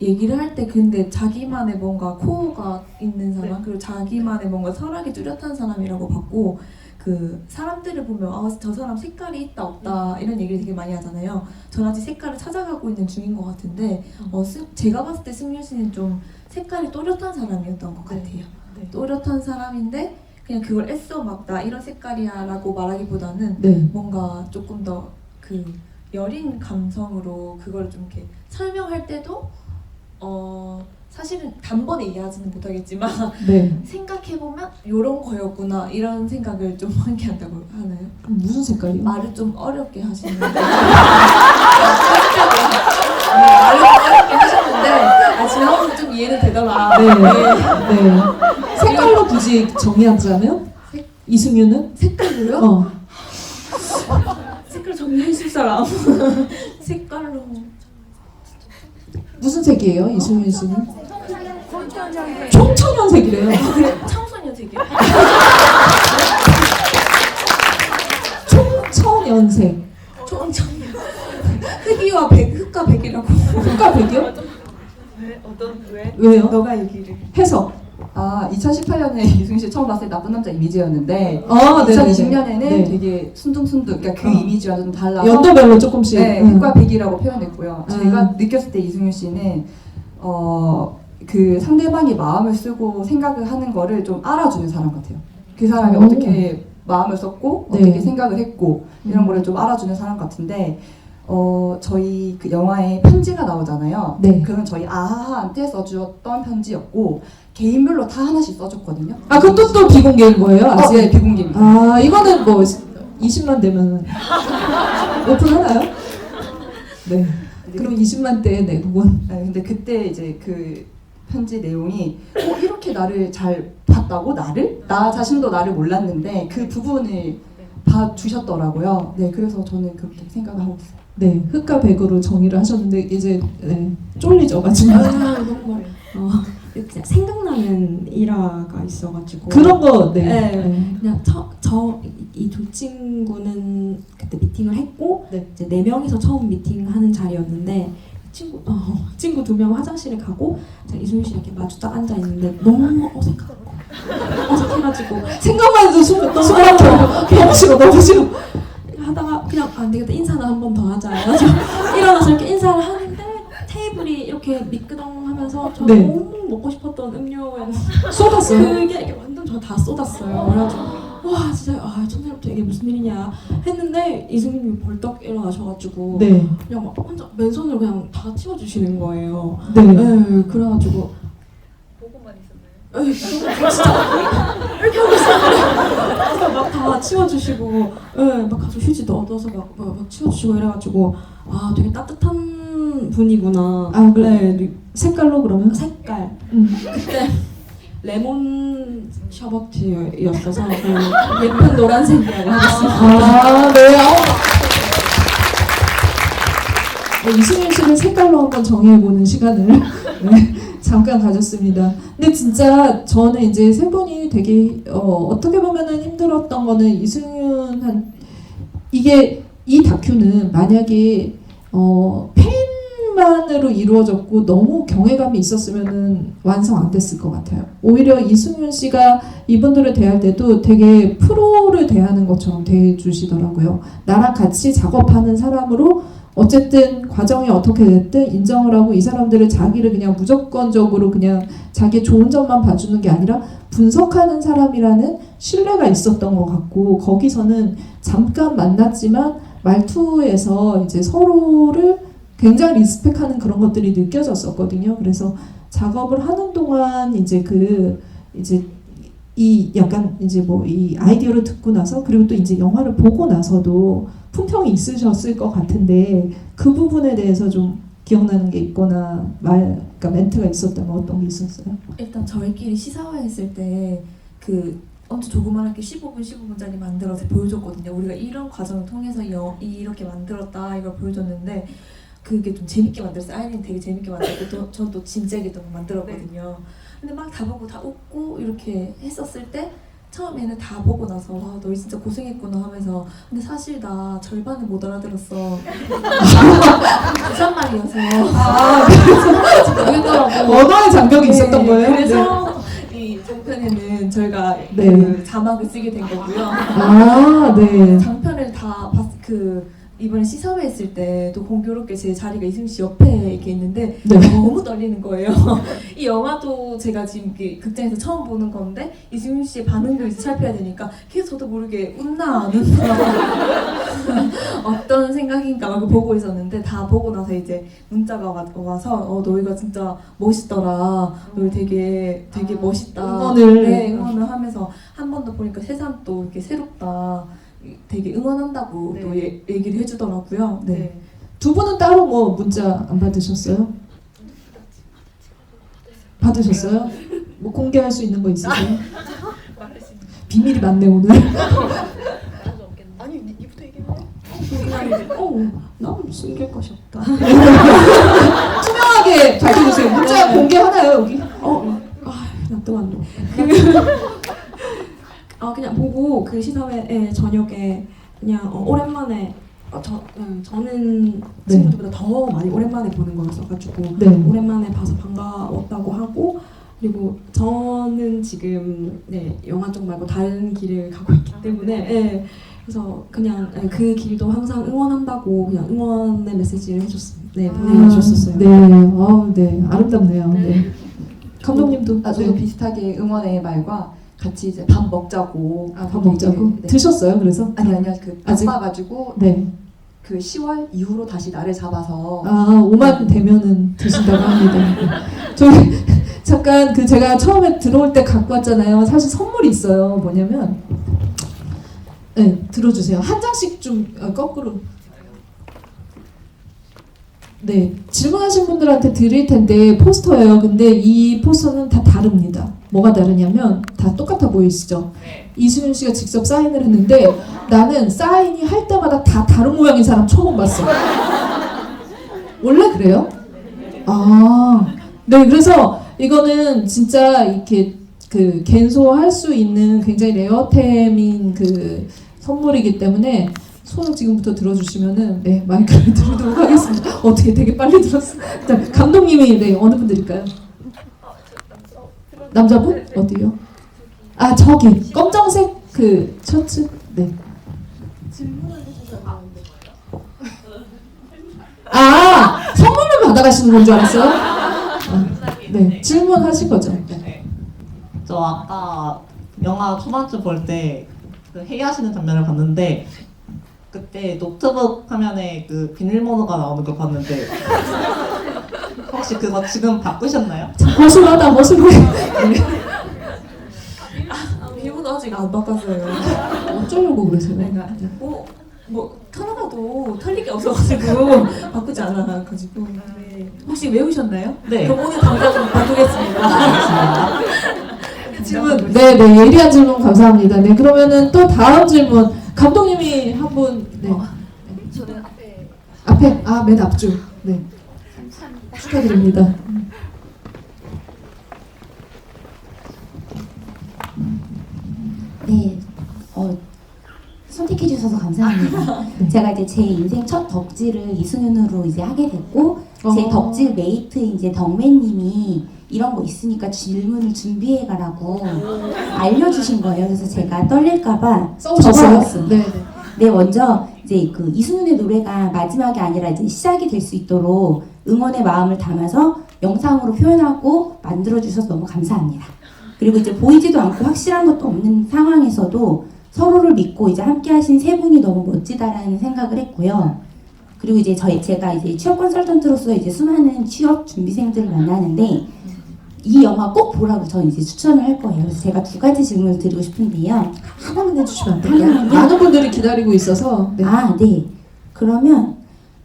얘기를 할 때 근데 자기만의 뭔가 코어가 있는 사람 그리고 자기만의 뭔가 철학이 뚜렷한 사람이라고 봤고 그 사람들을 보면 저 사람 색깔이 있다 없다 이런 얘기를 되게 많이 하잖아요. 저는 아직 색깔을 찾아가고 있는 중인 것 같은데 제가 봤을 때 승윤 씨는 좀 색깔이 또렷한 사람이었던 것 같아요. 또렷한 사람인데 그냥 그걸 애써 막 나 이런 색깔이야 라고 말하기보다는 네. 뭔가 조금 더 그 여린 감성으로 그걸 좀 이렇게 설명할 때도 사실은 단번에 이해하지는 못하겠지만 네. 생각해보면 요런 거였구나 이런 생각을 좀 하게 한다고 하나요? 그럼 무슨 색깔이요? 말을 좀 어렵게 하시는데 말을 좀 어렵게 하셨는데 지나가면서 좀 이해는 되더라. 네. 네. 색깔로 굳이 정의하자면 이승윤은 색깔로요? 색깔 정리해줄 사람 색깔로 무슨 색이에요, 이승윤 씨는? 총천연색이래요. 청소년색이요? 총천연색. 청소년 흑이와 백 흑과 백이라고 흑과 백이요? 왜? 왜요? 너가 얘기를 해석. 2018년에 이승윤 씨 처음 봤을 때 나쁜 남자 이미지였는데 아, 네네네. 2020년에는 네. 되게 순둥순둥 그러니까 그 어. 이미지와는 좀 달라서 연도별로 조금씩. 네, 흑과 백이라고 표현했고요. 음. 제가 느꼈을 때 이승윤 씨는 그 상대방이 마음을 쓰고 생각을 하는 거를 좀 알아주는 사람 같아요. 그 사람이 오. 어떻게 마음을 썼고 네. 어떻게 생각을 했고 이런 음. 거를 좀 알아주는 사람 같은데 저희 그 영화에 편지가 나오잖아요. 네. 그건 저희 아하한테 써주었던 편지였고 개인별로 다 하나씩 써줬거든요. 아, 그것도 또 비공개인 거예요? 아직? 네, 비공개입니다. 아, 이거는 뭐 20만 되면 오픈하나요? 네. 그럼 20만 대에 네, 그건. 네, 근데 그때 이제 그 편지 내용이 이렇게 나를 잘 봤다고 나를? 나 자신도 나를 몰랐는데 그 부분을 봐주셨더라고요. 네, 그래서 저는 그렇게 생각을 하고 있어요. 네, 흑과 백으로 정의를 하셨는데 이제 네, 쫄리죠 마지막. 정말 그냥 생각나는 일화가 있어가지고 그런 거 네. 네. 네. 그냥 이 두 친구는 그때 미팅을 했고 네. 이제 4명이서 처음 미팅하는 자리였는데 친구 2명 화장실에 가고 제가 이수민 씨 이렇게 마주 딱 앉아 있는데 너무 어색해가지고 생각만 해도 숨 막혀. 너무 싫어, 너무 싫어. 하다가 그냥 안 되겠다 인사는 한 번 더 하자 해가지고 일어나서 이렇게 인사를 하는데 테이블이 이렇게 미끄덩하면서 저 네. 너무 먹고 싶었던 음료에 쏟았어요. 그게 이렇게 완전 저 다 쏟았어요. 그래가지고 와 진짜 첫날부터 이게 무슨 일이냐 했는데 이승민님이 벌떡 일어나셔가지고 네, 그냥 막 혼자 맨손으로 그냥 다 치워주시는 거예요. 네. 네, 그래가지고 보고만 있었나요? 진짜 이렇게 하고 있었는데 그래서 막 다 치워주시고 막 가서 휴지도 얻어서 막 치워주시고 이래가지고 아 되게 따뜻한 분이구나. 아, 그래. 네, 색깔로 그러면? 색깔 음. 그때 레몬 셔버트였어서 그 예쁜 노란색이라고 하겠습니다. 아, 네. 네, 이승윤 씨를 색깔로 한번 정의해보는 시간을 네, 잠깐 가졌습니다. 근데 진짜 저는 이제 세 분이 되게 어떻게 보면은 힘들었던 거는 이승윤 이게 이 다큐는 만약에 팬만으로 이루어졌고 너무 경외감이 있었으면은 완성 안 됐을 것 같아요. 오히려 이승윤 씨가 이분들을 대할 때도 되게 프로를 대하는 것처럼 대해주시더라고요. 나랑 같이 작업하는 사람으로 어쨌든 과정이 어떻게 됐든 인정을 하고 이 사람들을 자기를 그냥 무조건적으로 그냥 자기의 좋은 점만 봐주는 게 아니라 분석하는 사람이라는 신뢰가 있었던 것 같고 거기서는 잠깐 만났지만 말투에서 이제 서로를 굉장히 리스펙하는 그런 것들이 느껴졌었거든요. 그래서 작업을 하는 동안 이제 이 약간 이제 뭐 이 아이디어를 듣고 나서 그리고 또 이제 영화를 보고 나서도 품평이 있으셨을 것 같은데 그 부분에 대해서 좀 기억나는 게 있거나 그러니까 멘트가 있었다면 어떤 게 있었어요? 일단 저희끼리 시사회 했을 때 그 엄청 조그맣게 15분짜리 만들어서 보여줬거든요. 우리가 이런 과정을 통해서 이렇게 만들었다 이걸 보여줬는데 그게 좀 재밌게 만들었어요. 아이린 되게 재밌게 만들었고 전 또 진지하게도 만들었거든요. 근데 막 다 보고 다 웃고 이렇게 했었을 때 처음에는 다 보고 나서 와 너희 진짜 고생했구나 하면서 근데 사실 나 절반을 못 알아들었어. 부산말이어서 모르겠더라고. 언어의 장벽이 있었던 거예요? 그래서 이 종편에는 저희가 네. 그 자막을 쓰게 된 거고요. 아, 네. 장편을 다 이번에 시사회 했을 때 또 공교롭게 제 자리가 이승민 씨 옆에 이렇게 있는데 네. 너무 떨리는 거예요. 이 영화도 제가 지금 극장에서 처음 보는 건데 이승민 씨의 반응도 이제 살펴야 되니까 계속 저도 모르게 웃나 안 웃나 어떤 생각인가 막 보고 있었는데 다 보고 나서 이제 문자가 와서 너희가 진짜 멋있더라. 너희 되게 멋있다. 응원을 하면서 한 번 더 보니까 세상 또 이렇게 새롭다. 되게 응원한다고 네. 또 얘기를 해주더라고요. 네. 두 분은 따로 뭐 문자 안 받으셨어요? 받으셨어요? 뭐 공개할 수 있는 거 있으세요? 비밀이 많네 오늘. 아니 이부터 얘기해요. 그냥 난 숨길 것이 없다. 투명하게 밝혀주세요. 문자 공개하나요 여기? 나도 안 돼. 그냥 보고 그 시사회 저녁에 그냥 오랜만에 저는 네. 친구들보다 더 많이 오랜만에 보는 거였어가지고 네. 오랜만에 봐서 반가웠다고 하고 그리고 저는 지금 영화 쪽 말고 다른 길을 가고 있기 때문에 그래서 그냥 그 길도 항상 응원한다고 그냥 응원의 메시지를 보내주셨어요. 네, 아름답네요. 네. 감독님도 저도 비슷하게 응원의 말과 같이 이제 밥 먹자고. 밥 먹자고 네. 드셨어요? 그래서 아니요 아직? 바빠가지고 네. 그 10월 이후로 다시 나를 잡아서 5만 되면은 드신다고 합니다. 저기 잠깐 제가 처음에 들어올 때 갖고 왔잖아요. 사실 선물이 있어요. 뭐냐면 네 들어주세요. 한 장씩 좀 거꾸로. 네, 질문하신 분들한테 드릴 텐데 포스터예요. 근데 이 포스터는 다 다릅니다. 뭐가 다르냐면 다 똑같아 보이시죠? 이승윤 씨가 직접 사인을 했는데 나는 사인이 할 때마다 다 다른 모양인 사람 처음 봤어. 원래 그래요? 아, 네, 그래서 이거는 진짜 이렇게 그 갠소할 수 있는 굉장히 레어템인 그 선물이기 때문에 손을 지금부터 들어주시면은 네 마이크를 드리도록 하겠습니다. 어떻게 되게 빨리 들었어. 일단 감독님이 네 어느 분 드릴까요? 남자분 어디요? 아 저기 검정색 그 셔츠 네. 아 선물을 받아가시는 건 줄 알았어요? 아, 네 질문하실 거죠? 네. 저 아까 영화 초반쯤 볼 때 그 회의하시는 장면을 봤는데 그때 노트북 화면에 그 비밀번호가 나오는 걸 봤는데 혹시 그거 지금 바꾸셨나요? 허술하다 허술해. 비밀번호 아직 안 바꿨어요. 어쩌려고 그러세요? 내가 뭐 털어가도 털릴 게 없어가지고 바꾸지 않아가지고. 네. 혹시 외우셨나요? 네. 그럼 오늘 당장 좀 바꾸겠습니다. 질문 네네 예리한 질문 감사합니다. 네 그러면은 또 다음 질문 감독님이 한 분 네. 저는 앞에 앞에 아 맨 앞줄 네 축하드립니다. 네, 선택해 주셔서 감사합니다. 제가 이제 제 인생 첫 덕질을 이승윤으로 이제 하게 됐고 제 덕질 메이트 이제 덕맨님이 이런 거 있으니까 질문을 준비해 가라고 알려주신 거예요. 그래서 제가 떨릴까봐 써오셨어요? 적어놨어요. 네. 네, 먼저 이제 그 이승윤의 노래가 마지막이 아니라 이제 시작이 될 수 있도록 응원의 마음을 담아서 영상으로 표현하고 만들어 주셔서 너무 감사합니다. 그리고 이제 보이지도 않고 확실한 것도 없는 상황에서도 서로를 믿고 이제 함께 하신 세 분이 너무 멋지다라는 생각을 했고요. 그리고 이제 제가 이제 취업 컨설턴트로서 이제 수많은 취업 준비생들을 만나는데 이 영화 꼭 보라고 저는 이제 추천을 할 거예요. 그래서 제가 두 가지 질문을 드리고 싶은데요. 하나만 해주시면 안 될까요? 하나만요? 많은 분들이 기다리고 있어서 네. 네. 그러면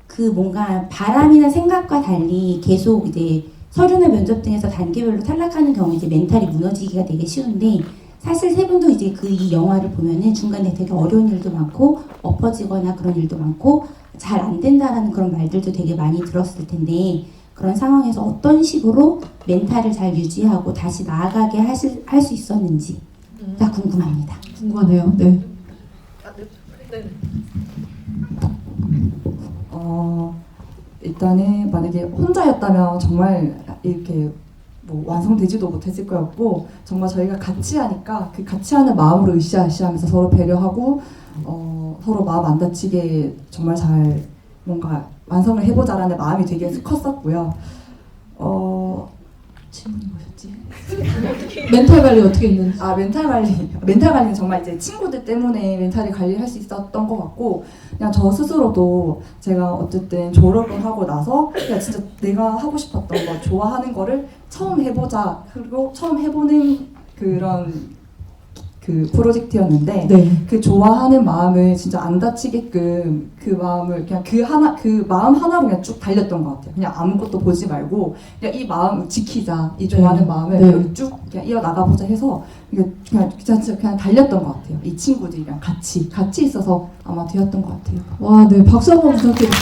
그 뭔가 바람이나 생각과 달리 계속 이제 서류나 면접 등에서 단계별로 탈락하는 경우 이제 멘탈이 무너지기가 되게 쉬운데 사실 세 분도 이제 그 이 영화를 보면은 중간에 되게 어려운 일도 많고 엎어지거나 그런 일도 많고 잘 안 된다라는 그런 말들도 되게 많이 들었을 텐데 그런 상황에서 어떤 식으로 멘탈을 잘 유지하고 다시 나아가게 할 수 있었는지가 궁금합니다. 궁금하네요. 네. 일단은 만약에 혼자였다면 정말 이렇게 뭐 완성되지도 못했을 거였고 정말 저희가 같이 하니까 그 같이 하는 마음으로 으쌰으쌰하면서 서로 배려하고 서로 마음 안 다치게 정말 잘 뭔가 완성을 해보자라는 마음이 되게 컸었고요. 질문이 뭐였지? 멘탈 관리 어떻게 했는지. 멘탈 관리는 정말 이제 친구들 때문에 멘탈을 관리할 수 있었던 것 같고 그냥 저 스스로도 제가 어쨌든 졸업을 하고 나서 그냥 진짜 내가 하고 싶었던 거 좋아하는 거를 처음 해보자 그리고 처음 해보는 그런 그 프로젝트였는데 네. 그 좋아하는 마음을 진짜 안 다치게끔 그 마음을 그냥 그 마음 하나로 그냥 쭉 달렸던 것 같아요. 그냥 아무것도 보지 말고 그냥 이 마음을 지키자, 이 좋아하는 네. 마음을 네. 그냥 쭉 그냥 이어 나가보자 해서 진짜 그냥 달렸던 것 같아요. 이 친구들이랑 같이 있어서 아마 되었던 것 같아요. 와, 네 박수 한번 부탁드립니다.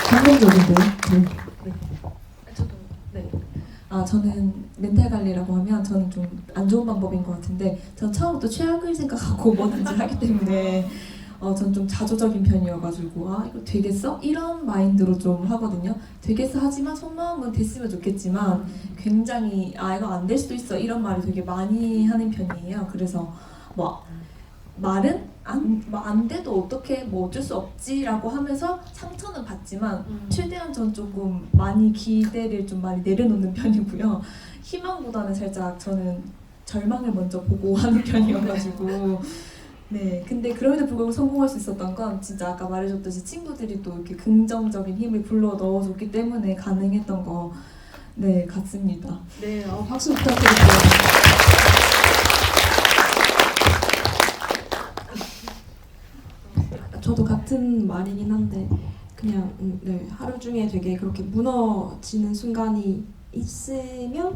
감동적인데요. 네. 저도 네. 저는 멘탈 관리라고 하면 저는 좀 안 좋은 방법인 것 같은데 전 처음부터 최악을 생각하고 뭐든지 하기 때문에 전 좀 자조적인 편이어가지고 이거 되겠어? 이런 마인드로 좀 하거든요. 되겠어 하지만 속마음은 됐으면 좋겠지만 굉장히 이거 안 될 수도 있어 이런 말을 되게 많이 하는 편이에요. 그래서 뭐 말은 안 돼도 어떻게 뭐 어쩔 수 없지라고 하면서 상처는 받지만 최대한 전 조금 많이 기대를 좀 많이 내려놓는 편이고요. 희망보다는 살짝 저는 절망을 먼저 보고 하는 편이어가지고 네 근데 그럼에도 불구하고 성공할 수 있었던 건 진짜 아까 말해줬듯이 친구들이 또 이렇게 긍정적인 힘을 불러 넣어줬기 때문에 가능했던 거 네 같습니다. 네, 박수 부탁드릴게요. 저도 같은 말이긴 한데 그냥 네, 하루 중에 되게 그렇게 무너지는 순간이 있으면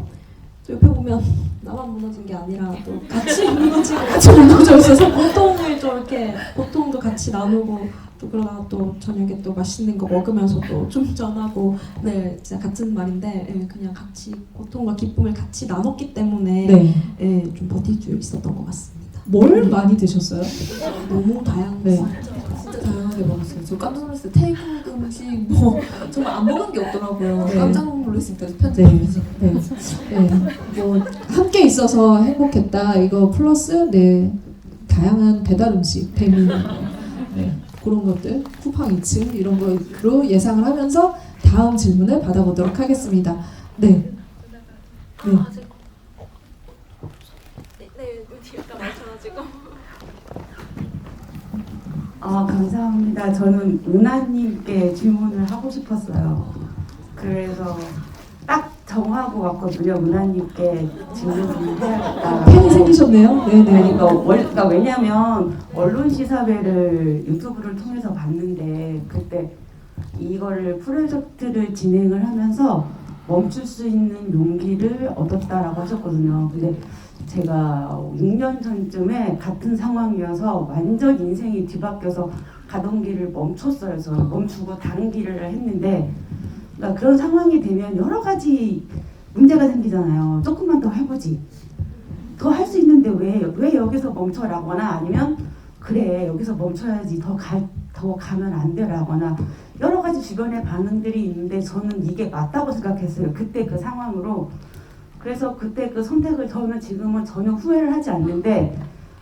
또 옆에 보면 나만 무너진 게 아니라 또 같이 무너지고 같이 무너져 있어서 고통을 좀 이렇게 고통도 같이 나누고 또 그러다가 또 저녁에 또 맛있는 거 먹으면서 또 충전하고 네 진짜 같은 말인데 예, 그냥 같이 고통과 기쁨을 같이 나눴기 때문에 네. 예, 좀 버틸 수 있었던 것 같습니다. 뭘 많이 드셨어요? 너무 다양해서 네. 진짜 다양하게 먹었어요. 저 깜짝 놀랐어요. 태국 음식 뭐 정말 안 먹은 게 없더라고요. 네. 깜짝 놀랐습니다. 네. 편집하면서. 네. 네. 뭐 함께 있어서 행복했다. 이거 플러스 네 다양한 배달 음식, 배민 네, 그런 것들, 쿠팡 2층 이런 거로 예상을 하면서 다음 질문을 받아보도록 하겠습니다. 네. 네. 네, 뒤에가 맞춰가지고. 감사합니다. 저는 은하님께 질문을 하고 싶었어요. 그래서 딱 정하고 왔거든요. 은하님께 질문을 해야겠다. 팬이 생기셨네요. 네네. 아니, 그러니까 왜냐면 언론 시사회를 유튜브를 통해서 봤는데 그때 이거를 프로젝트를 진행을 하면서 멈출 수 있는 용기를 얻었다라고 하셨거든요. 근데 제가 6년 전쯤에 같은 상황이어서 완전 인생이 뒤바뀌어서 가던 길을 멈췄어요. 저는 멈추고 다른 길을 했는데 그러니까 그런 상황이 되면 여러 가지 문제가 생기잖아요. 조금만 더 해보지. 더 할 수 있는데 왜 여기서 멈춰라거나 아니면 그래 여기서 멈춰야지 더 가면 안 되라거나 여러 가지 주변의 반응들이 있는데 저는 이게 맞다고 생각했어요. 그때 그 상황으로. 그래서 그때 그 선택을 저는 지금은 전혀 후회를 하지 않는데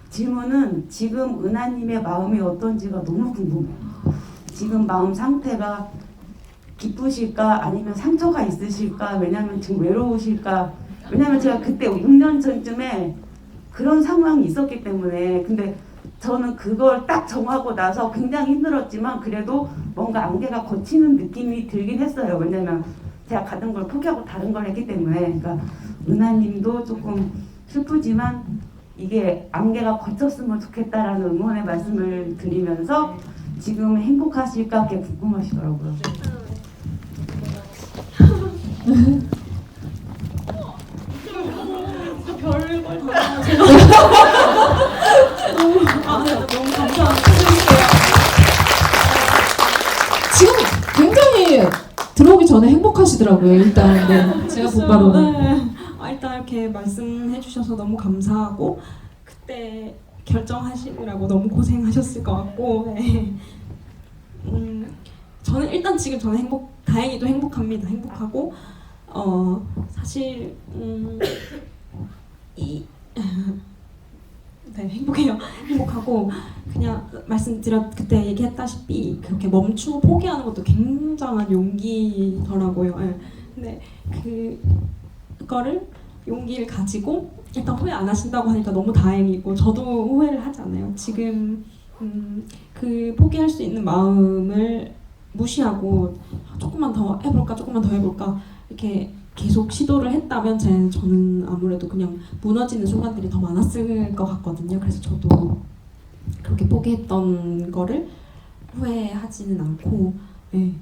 질문은 지금 은하님의 마음이 어떤지가 너무 궁금해요. 지금 마음 상태가 기쁘실까 아니면 상처가 있으실까 왜냐면 지금 외로우실까 왜냐면 제가 그때 6년 전쯤에 그런 상황이 있었기 때문에 근데 저는 그걸 딱 정하고 나서 굉장히 힘들었지만 그래도 뭔가 안개가 걷히는 느낌이 들긴 했어요. 왜냐면 제가 가던 걸 포기하고 다른 걸 했기 때문에 그러니까 은하님도 조금 슬프지만 이게 안개가 걷혔으면 좋겠다라는 응원의 말씀을 드리면서 지금 행복하실까 그게 궁금하시더라고요. 지금 굉장히 들어오기 전에 행복하시더라고요. 일단 네. 제가 본 바로는. 네. 일단 이렇게 말씀해 주셔서 너무 감사하고 그때 결정하시느라고 너무 고생하셨을 것 같고 네. 저는 일단 지금 저는 다행히도 행복합니다. 행복하고 사실 네, 행복해요. 행복하고 그냥 그때 얘기했다시피 그렇게 멈추고 포기하는 것도 굉장한 용기더라고요. 네. 근데 그거를 용기를 가지고 일단 후회 안 하신다고 하니까 너무 다행이고 저도 후회를 하지 않아요. 지금 그 포기할 수 있는 마음을 무시하고 조금만 더 해볼까 이렇게 계속 시도를 했다면 저는 아무래도 그냥 무너지는 순간들이 더 많았을 것 같거든요. 그래서 저도 그렇게 포기했던 거를 후회하지는 않고 네.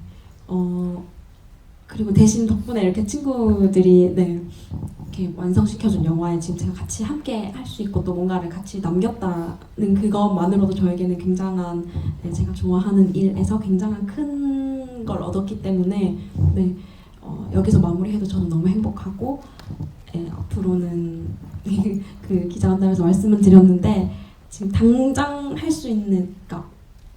그리고 대신 덕분에 이렇게 친구들이 네, 이렇게 완성시켜준 영화에 지금 제가 같이 함께 할 수 있고 또 뭔가를 같이 남겼다는 그것만으로도 저에게는 굉장한 네, 제가 좋아하는 일에서 굉장한 큰 걸 얻었기 때문에 네, 여기서 마무리해도 저는 너무 행복하고 네, 앞으로는 그 기자간담회에서 말씀을 드렸는데 지금 당장 할 수 있는 그러니까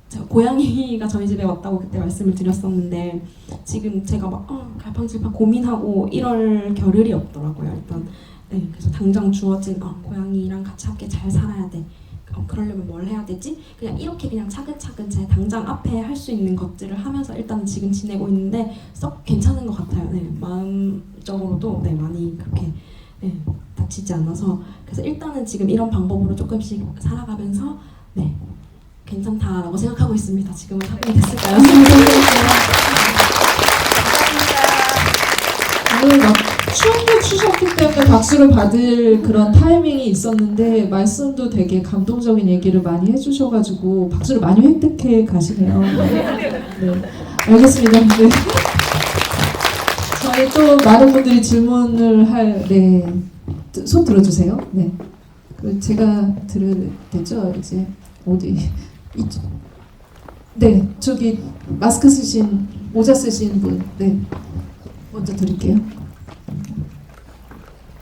제가 고양이가 저희 집에 왔다고 그때 말씀을 드렸었는데 지금 제가 막 갈팡질팡 고민하고 이럴 겨를이 없더라고요. 일단 네, 그래서 당장 주어진 고양이랑 같이 함께 잘 살아야 돼. 그러려면 뭘 해야 되지? 그냥 이렇게 그냥 차근차근 제 당장 앞에 할 수 있는 것들을 하면서 일단 지금 지내고 있는데 썩 괜찮은 것 같아요. 네, 마음적으로도 네, 많이 그렇게 네, 다치지 않아서 그래서 일단은 지금 이런 방법으로 조금씩 살아가면서 네. 괜찮다라고 생각하고 있습니다. 지금은 답변이 됐을까요? 오늘 춤도 추셨기 때문에 박수를 받을 그런 타이밍이 있었는데 말씀도 되게 감동적인 얘기를 많이 해주셔가지고 박수를 많이 획득해 가시네요. 네, 알겠습니다. 네. 저희 또 많은 분들이 질문을 할, 네, 손 들어주세요. 네, 제가 들어야 되죠. 이제 어디 이쪽. 네, 저기 마스크 쓰신 모자 쓰신 분, 네, 먼저 드릴게요.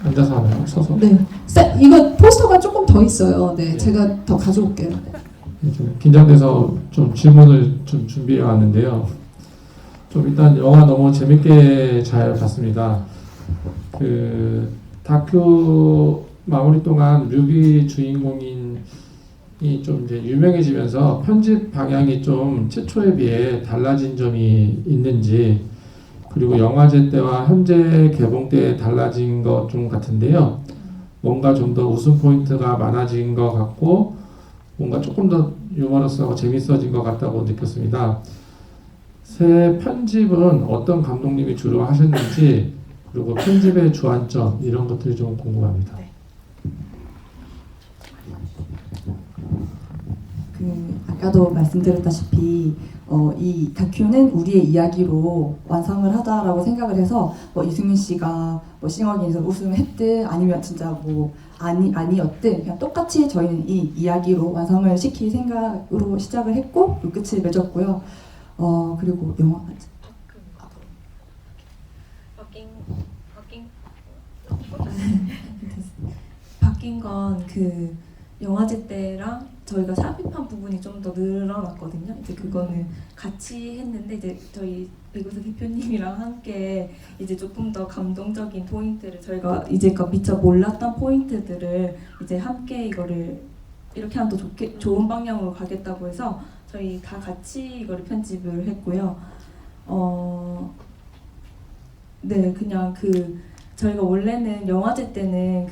앉아서 하나요? 서서? 네, 이거 포스터가 조금 더 있어요. 네, 제가 더 가져올게요. 좀 긴장돼서 좀 질문을 좀 준비해 왔는데요. 좀 일단 영화 너무 재밌게 잘 봤습니다. 그 다큐 마무리 동안 뮤비 주인공이 좀 이제 유명해지면서 편집 방향이 좀 최초에 비해 달라진 점이 있는지, 그리고 영화제 때와 현재 개봉 때 달라진 것 좀 같은데요. 뭔가 좀 더 웃음 포인트가 많아진 것 같고 뭔가 조금 더 유머러스하고 재밌어진 것 같다고 느꼈습니다. 새 편집은 어떤 감독님이 주로 하셨는지, 그리고 편집의 주안점 이런 것들이 좀 궁금합니다. 아까도 말씀드렸다시피 이 다큐는 우리의 이야기로 완성을 하자라고 생각을 해서 이승윤 씨가 싱어게인에서 우승을 했든 아니면 진짜 아니었든 그냥 똑같이 저희는 이 이야기로 완성을 시킬 생각으로 시작을 했고 끝을 맺었고요. 그리고 영화 바뀐 건 그 영화제 때랑 저희가 삽입한 부분이 좀 더 늘어났거든요. 이제 그거는 같이 했는데 이제 저희 배구사 대표님이랑 함께 이제 조금 더 감동적인 포인트를 저희가 이제껏 미처 몰랐던 포인트들을 이제 함께 이거를 이렇게 하면 더 좋은 방향으로 가겠다고 해서 저희 다 같이 이거를 편집을 했고요. 네, 그냥 저희가 원래는 영화제 때는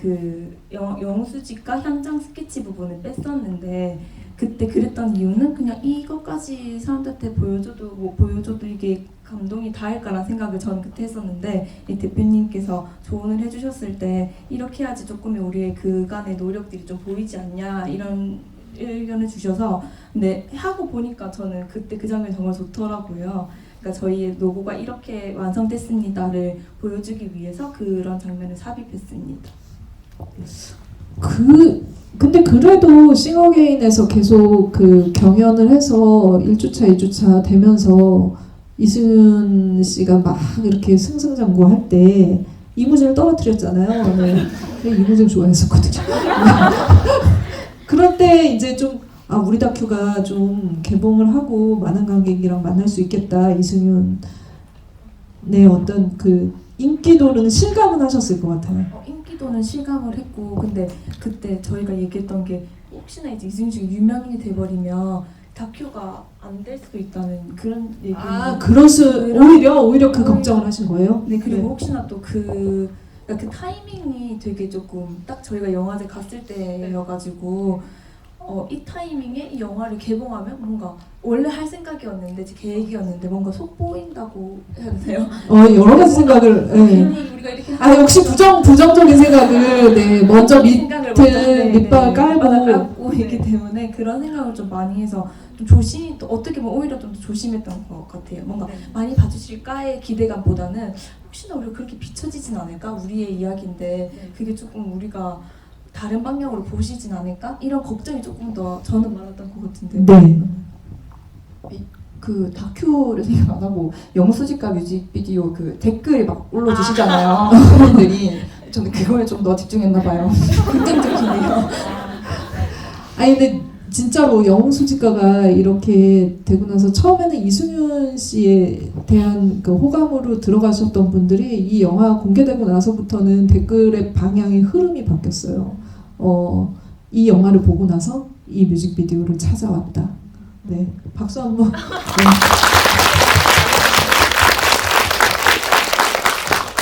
영수직과 현장 스케치 부분을 뺐었는데 그때 그랬던 이유는 그냥 이것까지 사람들한테 보여줘도 이게 감동이 닿을까라는 생각을 저는 그때 했었는데 이 대표님께서 조언을 해주셨을 때 이렇게 해야지 조금의 우리의 그간의 노력들이 좀 보이지 않냐 이런 의견을 주셔서 근데 하고 보니까 저는 그때 그 장면이 정말 좋더라고요. 그러니까 저희의 로고가 이렇게 완성됐습니다를 보여주기 위해서 그런 장면을 삽입했습니다. 근데 그래도 싱어게인에서 계속 그 경연을 해서 1주차, 2주차 되면서 이승윤 씨가 막 이렇게 승승장구할 때 이무진을 떨어뜨렸잖아요. 네. 이무진 좋아했었거든요. 그럴 때 이제 좀 우리 다큐가 좀 개봉을 하고 많은 관객이랑 만날 수 있겠다. 이승윤의 어떤 그 인기도는 실감은 하셨을 것 같아요. 인기도는 실감을 했고 근데 그때 저희가 얘기했던 게 혹시나 이제 이승윤 씨가 유명인이 돼버리면 다큐가 안 될 수도 있다는 그런 얘기. 오히려 그 걱정을 하신 거예요? 네, 그리고 혹시나 또 그 타이밍이 되게 조금 딱 저희가 영화제 갔을 때여가지고 이 타이밍에 이 영화를 개봉하면 뭔가 원래 할 생각이었는데 제 계획이었는데 뭔가 속보인다고 해야 되나요? 여러 가지 생각을. 네. 우리가 이렇게 역시 부정적인 생각을 먼저 밑을 밑밥을 깔고 있기 때문에 그런 생각을 좀 많이 해서 좀 조심히 또 어떻게 보면 오히려 좀 더 조심했던 것 같아요. 뭔가 많이 봐주실까의 기대감보다는 혹시나 우리가 그렇게 비춰지진 않을까 우리의 이야기인데 그게 조금 우리가 다른 방향으로 보시진 않을까? 이런 걱정이 조금 더 저는 많았던 것 같은데. 네. 그 다큐를 생각 안 하고 영수직과 뮤직비디오 그 댓글이 막 올려주시잖아요. 분들이 저는 그거에 좀 더 집중했나 봐요. 긍정적이네요. 근데 진짜로 영수직가가 이렇게 되고 나서 처음에는 이승윤 씨에 대한 그 호감으로 들어가셨던 분들이 이 영화 공개되고 나서부터는 댓글의 방향이 흐름이 바뀌었어요. 이 영화를 보고 나서 이 뮤직비디오를 찾아왔다. 네, 박수 한번. 네.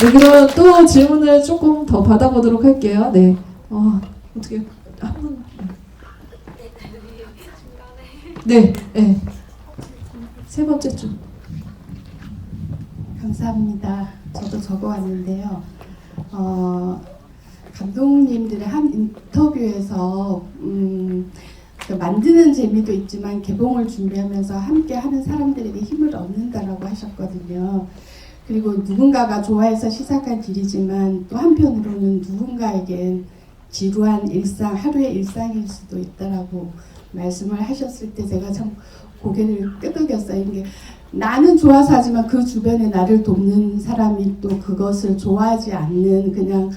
네, 그럼 또 질문을 조금 더 받아보도록 할게요. 네, 어떻게 한 분? 네, 네. 세 번째 줄. 감사합니다. 저도 적어왔는데요. 감독님들의 한 인터뷰에서 그 만드는 재미도 있지만 개봉을 준비하면서 함께 하는 사람들에게 힘을 얻는다라고 하셨거든요. 그리고 누군가가 좋아해서 시작한 일이지만 또 한편으로는 누군가에겐 지루한 일상, 하루의 일상일 수도 있다라고 말씀을 하셨을 때 제가 참 고개를 끄덕였어요. 이게 나는 좋아서 하지만 그 주변에 나를 돕는 사람이 또 그것을 좋아하지 않는 그냥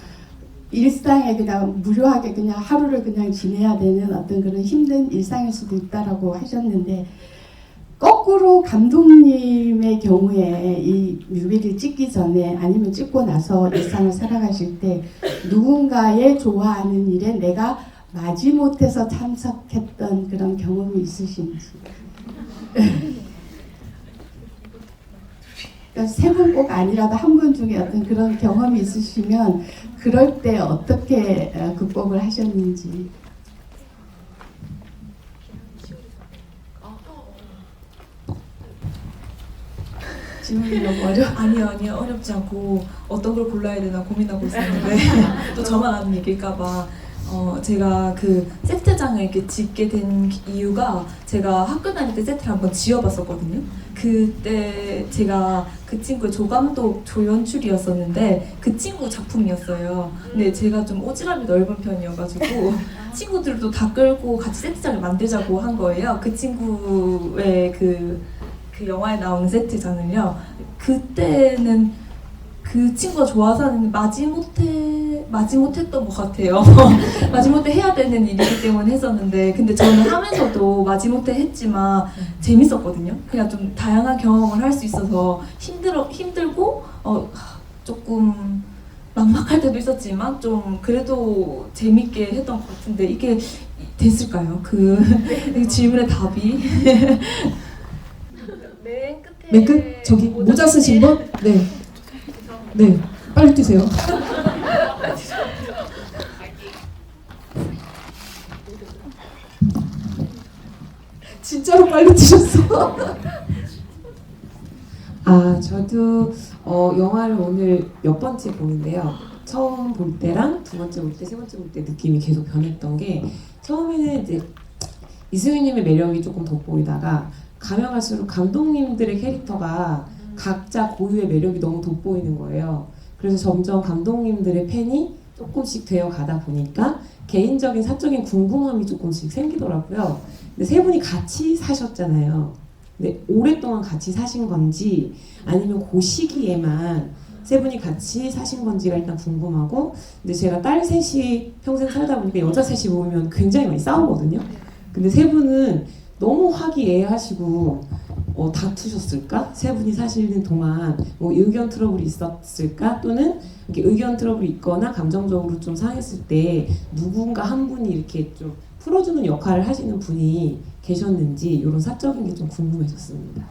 일상에 그냥 무료하게 그냥 하루를 그냥 지내야 되는 어떤 그런 힘든 일상일 수도 있다라고 하셨는데, 거꾸로 감독님의 경우에 이 뮤비를 찍기 전에 아니면 찍고 나서 일상을 살아가실 때 누군가의 좋아하는 일에 내가 마지못해서 참석했던 그런 경험이 있으신지. 세 분 꼭 아니라도 한 분 중에 어떤 그런 경험이 있으시면 그럴 때 어떻게 극복을 하셨는지. 질문이 너무 아니요 어렵지 않고 어떤 걸 골라야 되나 고민하고 있었는데 또 저만 아는 얘기일까봐 제가 그 세트장을 이렇게 짓게 된 이유가 제가 학교 다닐 때 세트를 한번 지어봤었거든요. 그때 제가 그 친구의 조감독 조연출이었었는데 그 친구 작품이었어요. 근데 제가 좀 오지랖이 넓은 편이어가지고 친구들도 다 끌고 같이 세트장을 만들자고 한 거예요. 그 친구의 그 영화에 나오는 세트장을요. 그때는 그 친구가 좋아서 하는 마지못했던 것 같아요. 마지못해 해야 되는 일이기 때문에 했었는데, 근데 저는 하면서도 마지못해 했지만 재밌었거든요. 그냥 좀 다양한 경험을 할 수 있어서 힘들고 조금 막막할 때도 있었지만 좀 그래도 재밌게 했던 것 같은데, 이게 됐을까요? 그 질문의 답이. 맨 끝? 저기 모자 쓰신 분? 네. 네, 빨리 뛰세요. 진짜로 빨리 뛰셨어. 저도 영화를 오늘 몇 번째 보는데요. 처음 볼 때랑 두 번째 볼 때, 세 번째 볼 때 느낌이 계속 변했던 게, 처음에는 이제 이승윤님의 매력이 조금 돋보이다가 가면 갈수록 감독님들의 캐릭터가 각자 고유의 매력이 너무 돋보이는 거예요. 그래서 점점 감독님들의 팬이 조금씩 되어 가다 보니까 개인적인 사적인 궁금함이 조금씩 생기더라고요. 근데 세 분이 같이 사셨잖아요. 근데 오랫동안 같이 사신 건지 아니면 그 시기에만 세 분이 같이 사신 건지가 일단 궁금하고, 근데 제가 딸 셋이 평생 살다 보니까 여자 셋이 모이면 굉장히 많이 싸우거든요. 근데 세 분은 너무 화기애애하시고 다투셨을까? 세 분이 사시는 동안 뭐 의견 트러블이 있었을까? 또는 이렇게 의견 트러블이 있거나 감정적으로 좀 상했을 때 누군가 한 분이 이렇게 좀 풀어주는 역할을 하시는 분이 계셨는지, 이런 사적인 게 좀 궁금해졌습니다.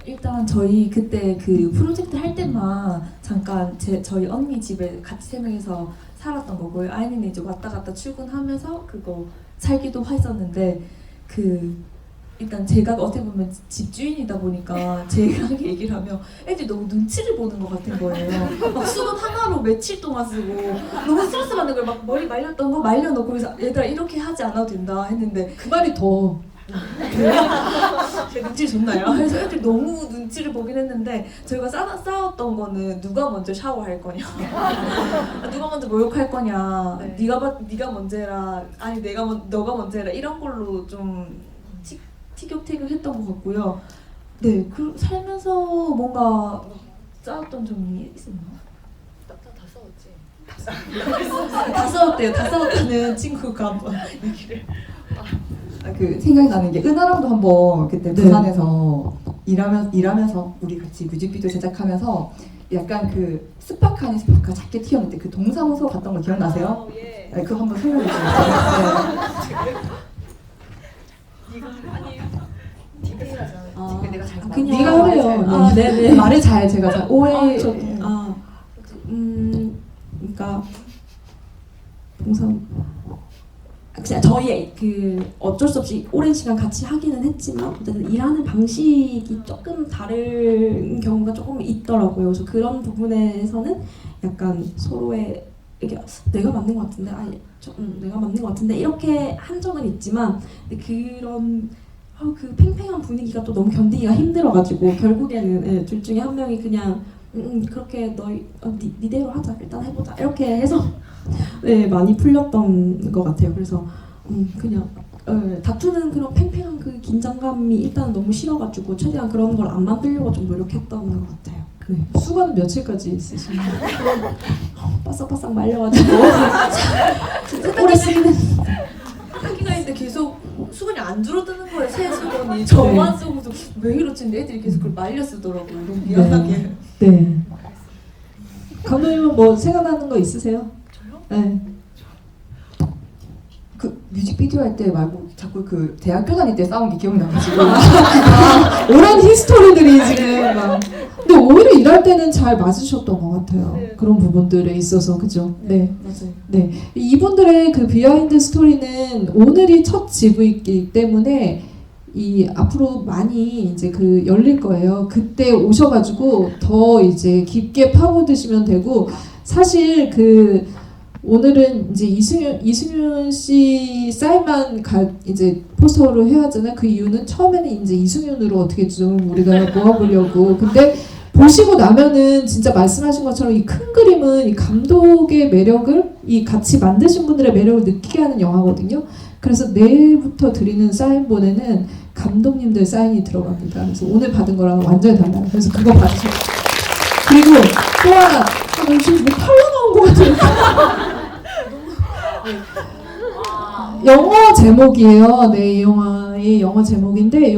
일단 저희 그때 그 프로젝트 할 때만 잠깐 저희 언니 집에 같이 세 명이서 살았던 거고요. 아이는 이제 왔다 갔다 출근하면서 그거 살기도 했었는데, 일단 제가 어떻게 보면 집주인이다 보니까 제가 얘기를 하면 애들이 너무 눈치를 보는 것 같은 거예요. 막 수건 하나로 며칠 동안 쓰고 너무 스트레스 받는 걸 막 머리 말렸던 거 말려놓고, 그래서 얘들아 이렇게 하지 않아도 된다 했는데 그 말이 더. 제 눈치를 줬나요? 그래서 애들이 너무 눈치를 보긴 했는데, 저희가 싸웠던 거는 누가 먼저 샤워할 거냐, 누가 먼저 목욕할 거냐, 네. 네가 먼저 해라, 아니 너가 먼저 해라, 이런 걸로 좀 티격태격했던 것 같고요. 네, 살면서 뭔가 싸웠던 점이 있었나요? 다 싸웠대요. 다 싸웠다는 친구가 한번 얘기를. 그 생각이 나는 게, 은하랑도 한번 그때 부산에서 일하면서 우리 같이 뮤직비디오 제작하면서 약간 그 스파크 아닌 스파크가 작게 튀었는데 그 동사무소 갔던 거 기억나세요? 예. 네, 그거 한번 설명해 주세요. 내가 잘 그냥 네가 하래요. 네네. 말을 제가 잘 오해. 그러니까 동사 그냥 저희 그 어쩔 수 없이 오랜 시간 같이 하기는 했지만 어쨌든 일하는 방식이 조금 다른 경우가 조금 있더라고요. 그래서 그런 부분에서는 약간 서로의 이게 내가 맞는 것 같은데 내가 맞는 것 같은데 이렇게 한 적은 있지만 근데 그런 그 팽팽한 분위기가 또 너무 견디기가 힘들어가지고 결국에는 예, 둘 중에 한 명이 그냥 그렇게 니대로 하자 일단 해보자 이렇게 해서 네, 많이 풀렸던 것 같아요. 그래서 그냥 다투는 그런 팽팽한 그 긴장감이 일단 너무 싫어가지고 최대한 그런 걸 안 만들려고 좀 노력했던 것 같아요. 네. 수건 며칠까지 있으시나요? 바싹바싹 말려가지고 오래 쓰기는 하기가 있는데 계속 수건이 안 줄어드는 거예요. 새 수건이 저만 쓰고도 왜 이러지? 근데 애들이 계속 그걸 말려 쓰더라고요. 너무 미안하게. 네. 감독님은 뭐 생각나는 거 있으세요? 저요? 네. 그 뮤직비디오 할 때 말고 자꾸 그 대학교 다닐 때 싸운 게 기억나가지고 오랜 히스토리들이 지금 막. 근데 오히려 일할 때는 잘 맞으셨던 것 같아요. 네. 그런 부분들에 있어서 그죠? 네. 맞아요. 네. 이분들의 그 비하인드 스토리는 오늘이 첫 GV이기 때문에 이 앞으로 많이 이제 그 열릴 거예요. 그때 오셔가지고 더 이제 깊게 파고드시면 되고 사실 그 오늘은 이제 이승윤 씨 사인만 이제 포스터로 해야 하잖아요. 그 이유는 처음에는 이제 이승윤으로 어떻게 좀 우리가 모아보려고. 근데 보시고 나면은 진짜 말씀하신 것처럼 이 큰 그림은 이 감독의 매력을 이 같이 만드신 분들의 매력을 느끼게 하는 영화거든요. 그래서 내일부터 드리는 사인본에는 감독님들 사인이 들어갑니다. 그래서 오늘 받은 거랑 완전히 달라요. 그래서 그거 받으세요. 그리고 또 하나, 지금 뭐 털려 나온 것 같아요. 영어 제목이에요. 네, 이 영화의 영어 제목인데 이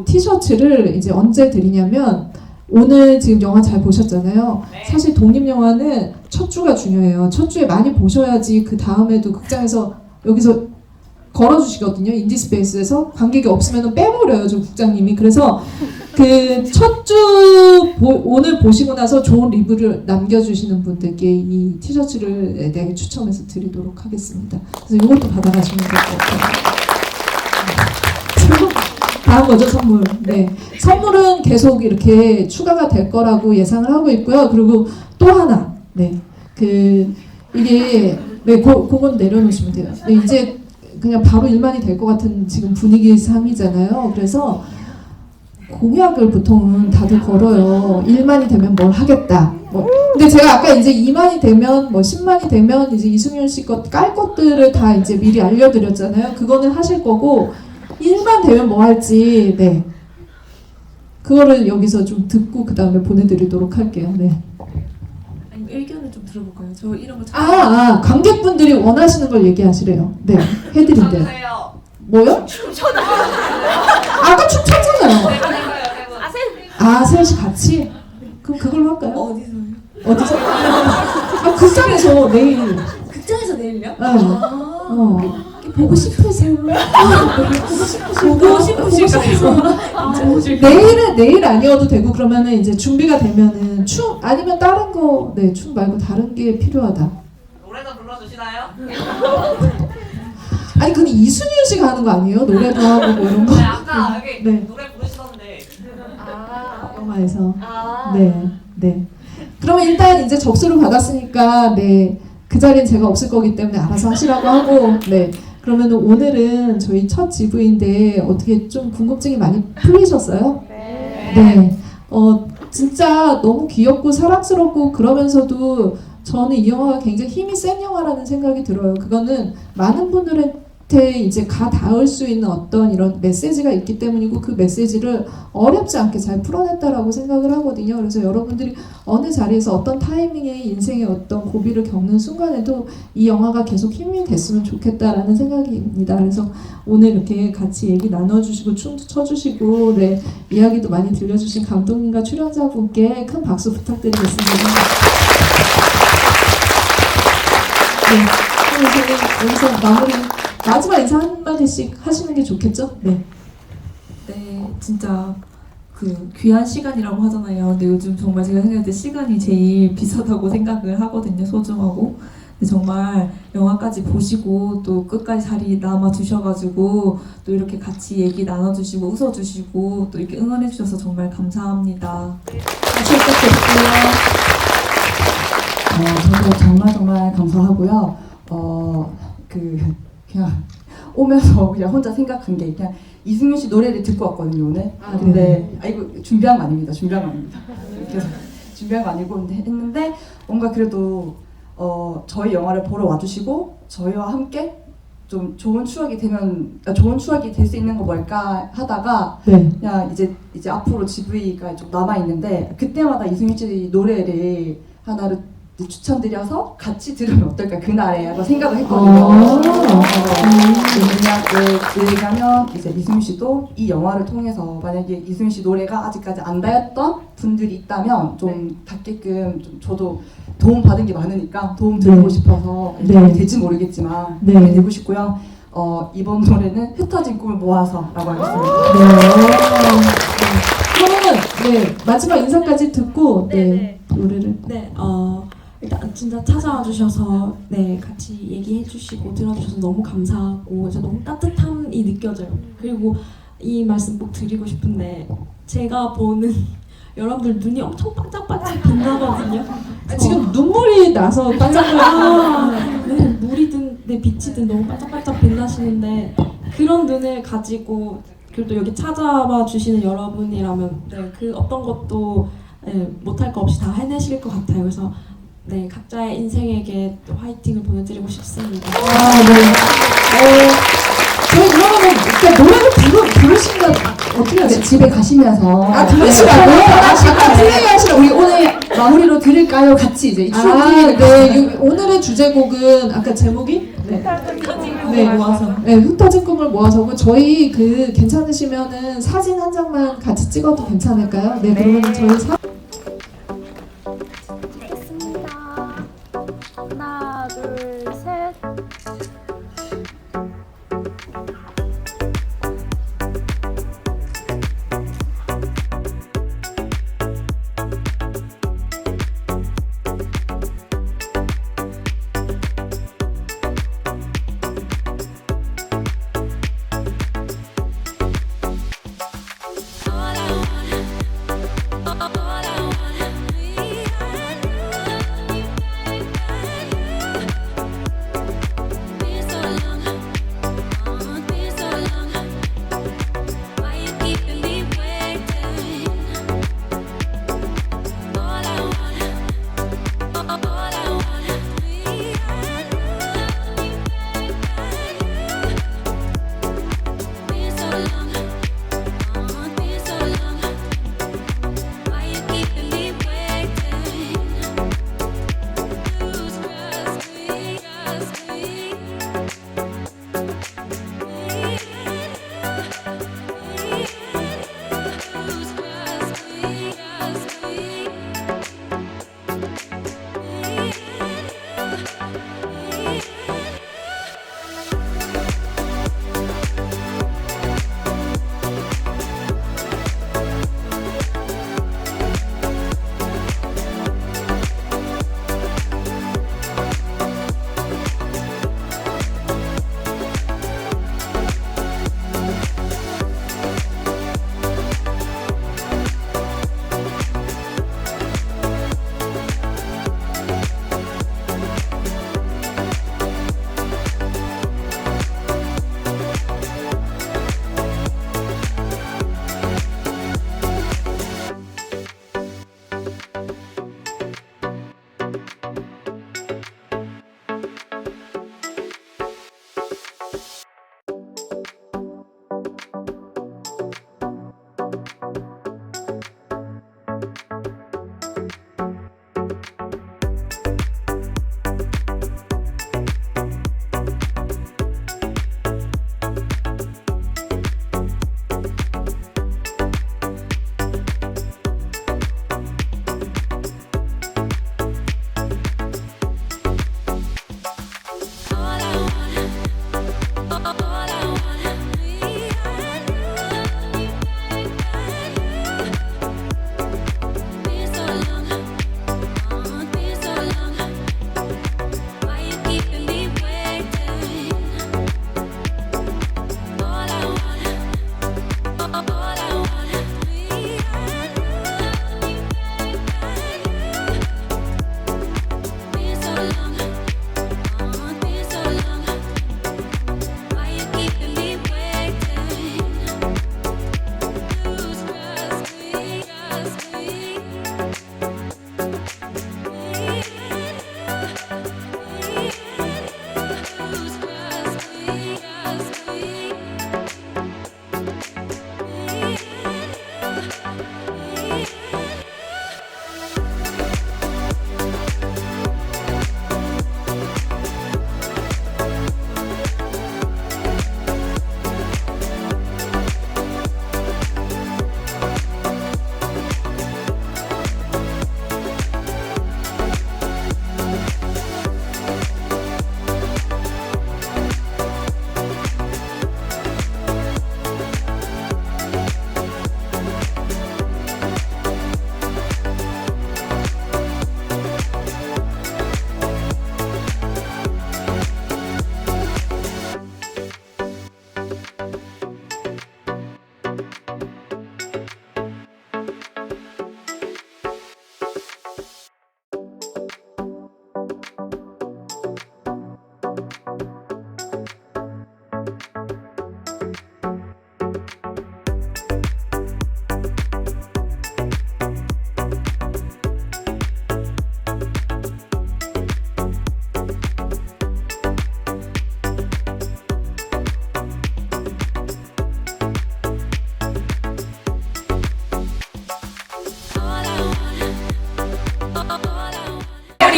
티셔츠를 이제 언제 드리냐면 오늘 지금 영화 잘 보셨잖아요. 사실 독립 영화는 첫 주가 중요해요. 첫 주에 많이 보셔야지 그 다음에도 극장에서 여기서 걸어주시거든요. 인디스페이스에서 관객이 없으면 빼버려요, 저 국장님이. 그래서 그 첫 주 오늘 보시고 나서 좋은 리뷰를 남겨주시는 분들께 이 티셔츠를 내가 추첨해서 드리도록 하겠습니다. 그래서 이것도 받아가시면 될 것 같아요. 다음 거죠, 선물. 네, 선물은 계속 이렇게 추가가 될 거라고 예상을 하고 있고요. 그리고 또 하나, 네, 이게 네, 그건 내려놓으시면 돼요. 네, 이제 그냥 바로 일만이 될 것 같은 지금 분위기 상이잖아요. 그래서 공약을 보통은 다들 걸어요. 1만이 되면 뭘 하겠다. 근데 제가 아까 이제 2만이 되면 10만이 되면 이제 이승윤 씨 것 깔 것들을 다 이제 미리 알려드렸잖아요. 그거는 하실 거고 1만 되면 뭐 할지 네. 그거를 여기서 좀 듣고 그 다음에 보내드리도록 할게요. 네. 아니 의견을 좀 들어볼까요? 저 이런 거 관객분들이 원하시는 걸 얘기하시래요. 네, 해드린대요. 뭐요? 아까 춤췄잖아요. 셋이 같이? 그럼 그걸로 할까요? 어디서? 극장에서 내일. 극장에서 내일요? 네. 보고 싶으세요? 보고 싶으실까요? 내일 아니어도 되고 그러면은 이제 준비가 되면은 춤 아니면 다른 거 춤 말고 다른 게 필요하다. 노래도 불러주시나요? 아니 근데 이순윤 씨가 하는 거 아니에요? 노래도 하고 뭐 이런 거. 네, 아까 여기 네. 노래 부르시던데. 영화에서. 네. 그러면 일단 이제 접수를 받았으니까 네. 그 자리엔 제가 없을 거기 때문에 알아서 하시라고 하고 네. 그러면 오늘은 저희 첫 GV인데 어떻게 좀 궁금증이 많이 풀리셨어요? 네. 진짜 너무 귀엽고 사랑스럽고 그러면서도 저는 이 영화가 굉장히 힘이 센 영화라는 생각이 들어요. 그거는 많은 분들한테 이제 가 닿을 수 있는 어떤 이런 메시지가 있기 때문이고 그 메시지를 어렵지 않게 잘 풀어냈다라고 생각을 하거든요. 그래서 여러분들이 어느 자리에서 어떤 타이밍에 인생의 어떤 고비를 겪는 순간에도 이 영화가 계속 힘이 됐으면 좋겠다라는 생각입니다. 그래서 오늘 이렇게 같이 얘기 나눠주시고 춤도 춰주시고 네, 이야기도 많이 들려주신 감독님과 출연자분께 큰 박수 부탁드리겠습니다. 네, 그럼 여기서 마지막 인사 한마디씩 하시는 게 좋겠죠? 네. 네, 진짜 그 귀한 시간이라고 하잖아요. 근데 요즘 정말 제가 생각할 때 시간이 제일 비싸다고 생각을 하거든요. 소중하고. 정말 영화까지 보시고 또 끝까지 자리 남아 주셔가지고 또 이렇게 같이 얘기 나눠주시고 웃어주시고 또 이렇게 응원해주셔서 정말 감사합니다. 박수 부탁드릴게요. 저도 정말 감사하고요. 그냥 오면서 그냥 혼자 생각한 게 그냥 이승윤 씨 노래를 듣고 왔거든요 오늘. 근데 이거 준비한 거 아닙니다. 그래서 준비한 거 아니고 근데 했는데 뭔가 그래도 저희 영화를 보러 와주시고 저희와 함께 좀 좋은 추억이 될 수 있는 거 뭘까 하다가 그냥 이제 앞으로 GV가 좀 남아 있는데 그때마다 이승윤 씨 노래를 하나를 추천드려서 같이 들으면 어떨까 그날에 라고 생각을 했거든요. 왜냐면 이제 이승윤 씨도 이 영화를 통해서 만약에 이승윤 씨 노래가 아직까지 안 닿았던 분들이 있다면 좀 닿게끔 좀 저도 도움 받은 게 많으니까 도움 드리고 싶어서 이렇게 될지 모르겠지만 그렇게 되고 싶고요. 이번 노래는 흩어진 꿈을 모아서라고 하겠습니다. 그러면 마지막 인사까지 듣고 노래를 일단 진짜 찾아와 주셔서 같이 얘기해 주시고 들어주셔서 너무 감사하고 진짜 너무 따뜻함이 느껴져요. 그리고 이 말씀 꼭 드리고 싶은데 제가 보는 여러분들 눈이 엄청 반짝반짝 빛나거든요. 지금 눈물이 나서 반짝반짝 물이든 빛이든 너무 반짝반짝 빛나시는데 그런 눈을 가지고 그리고 또 여기 찾아와 주시는 여러분이라면 그 어떤 것도 못할 거 없이 다 해내실 것 같아요. 그래서 각자의 인생에게 또 화이팅을 보내드리고 싶습니다. 저희 그러면 일단 노래를 부르신다 어떻게 해야 되지? 집에 가시면서 그러시라고? 편하게 하시라. 우리 오늘 마무리로 들을까요? 같이 이제 오늘의 주제곡은 아까 제목이 흩어진 꿈을 모아서고 저희 괜찮으시면은 사진 한 장만 같이 찍어도 괜찮을까요? 그러면 저희 하나, 둘, 셋. All I want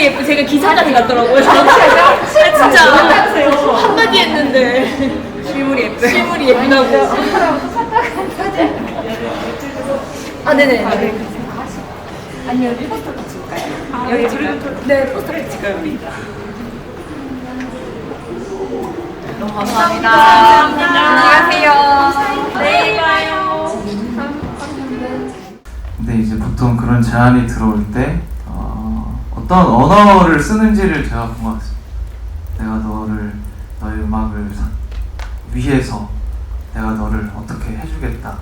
예쁘. 제가 기사까지 갔더라고요. 진짜 한마디 했는데 실물이 예쁘. 실물이 예쁘다고. 아 네네. 아니요 포스터 찍을까요? 여기 둘이 네 포스터 찍을까요 우리? 너무 감사합니다. 안녕하세요. 내일 봐요. 근데 이제 보통 그런 제안이 들어올 때 어떤 언어를 쓰는지를 제가 본 것 같습니다. 내가 너의 음악을 위해서 내가 너를 어떻게 해주겠다.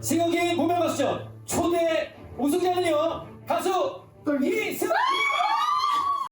신곡이 보면 가시죠. 초대 우승자는요 가수 이승.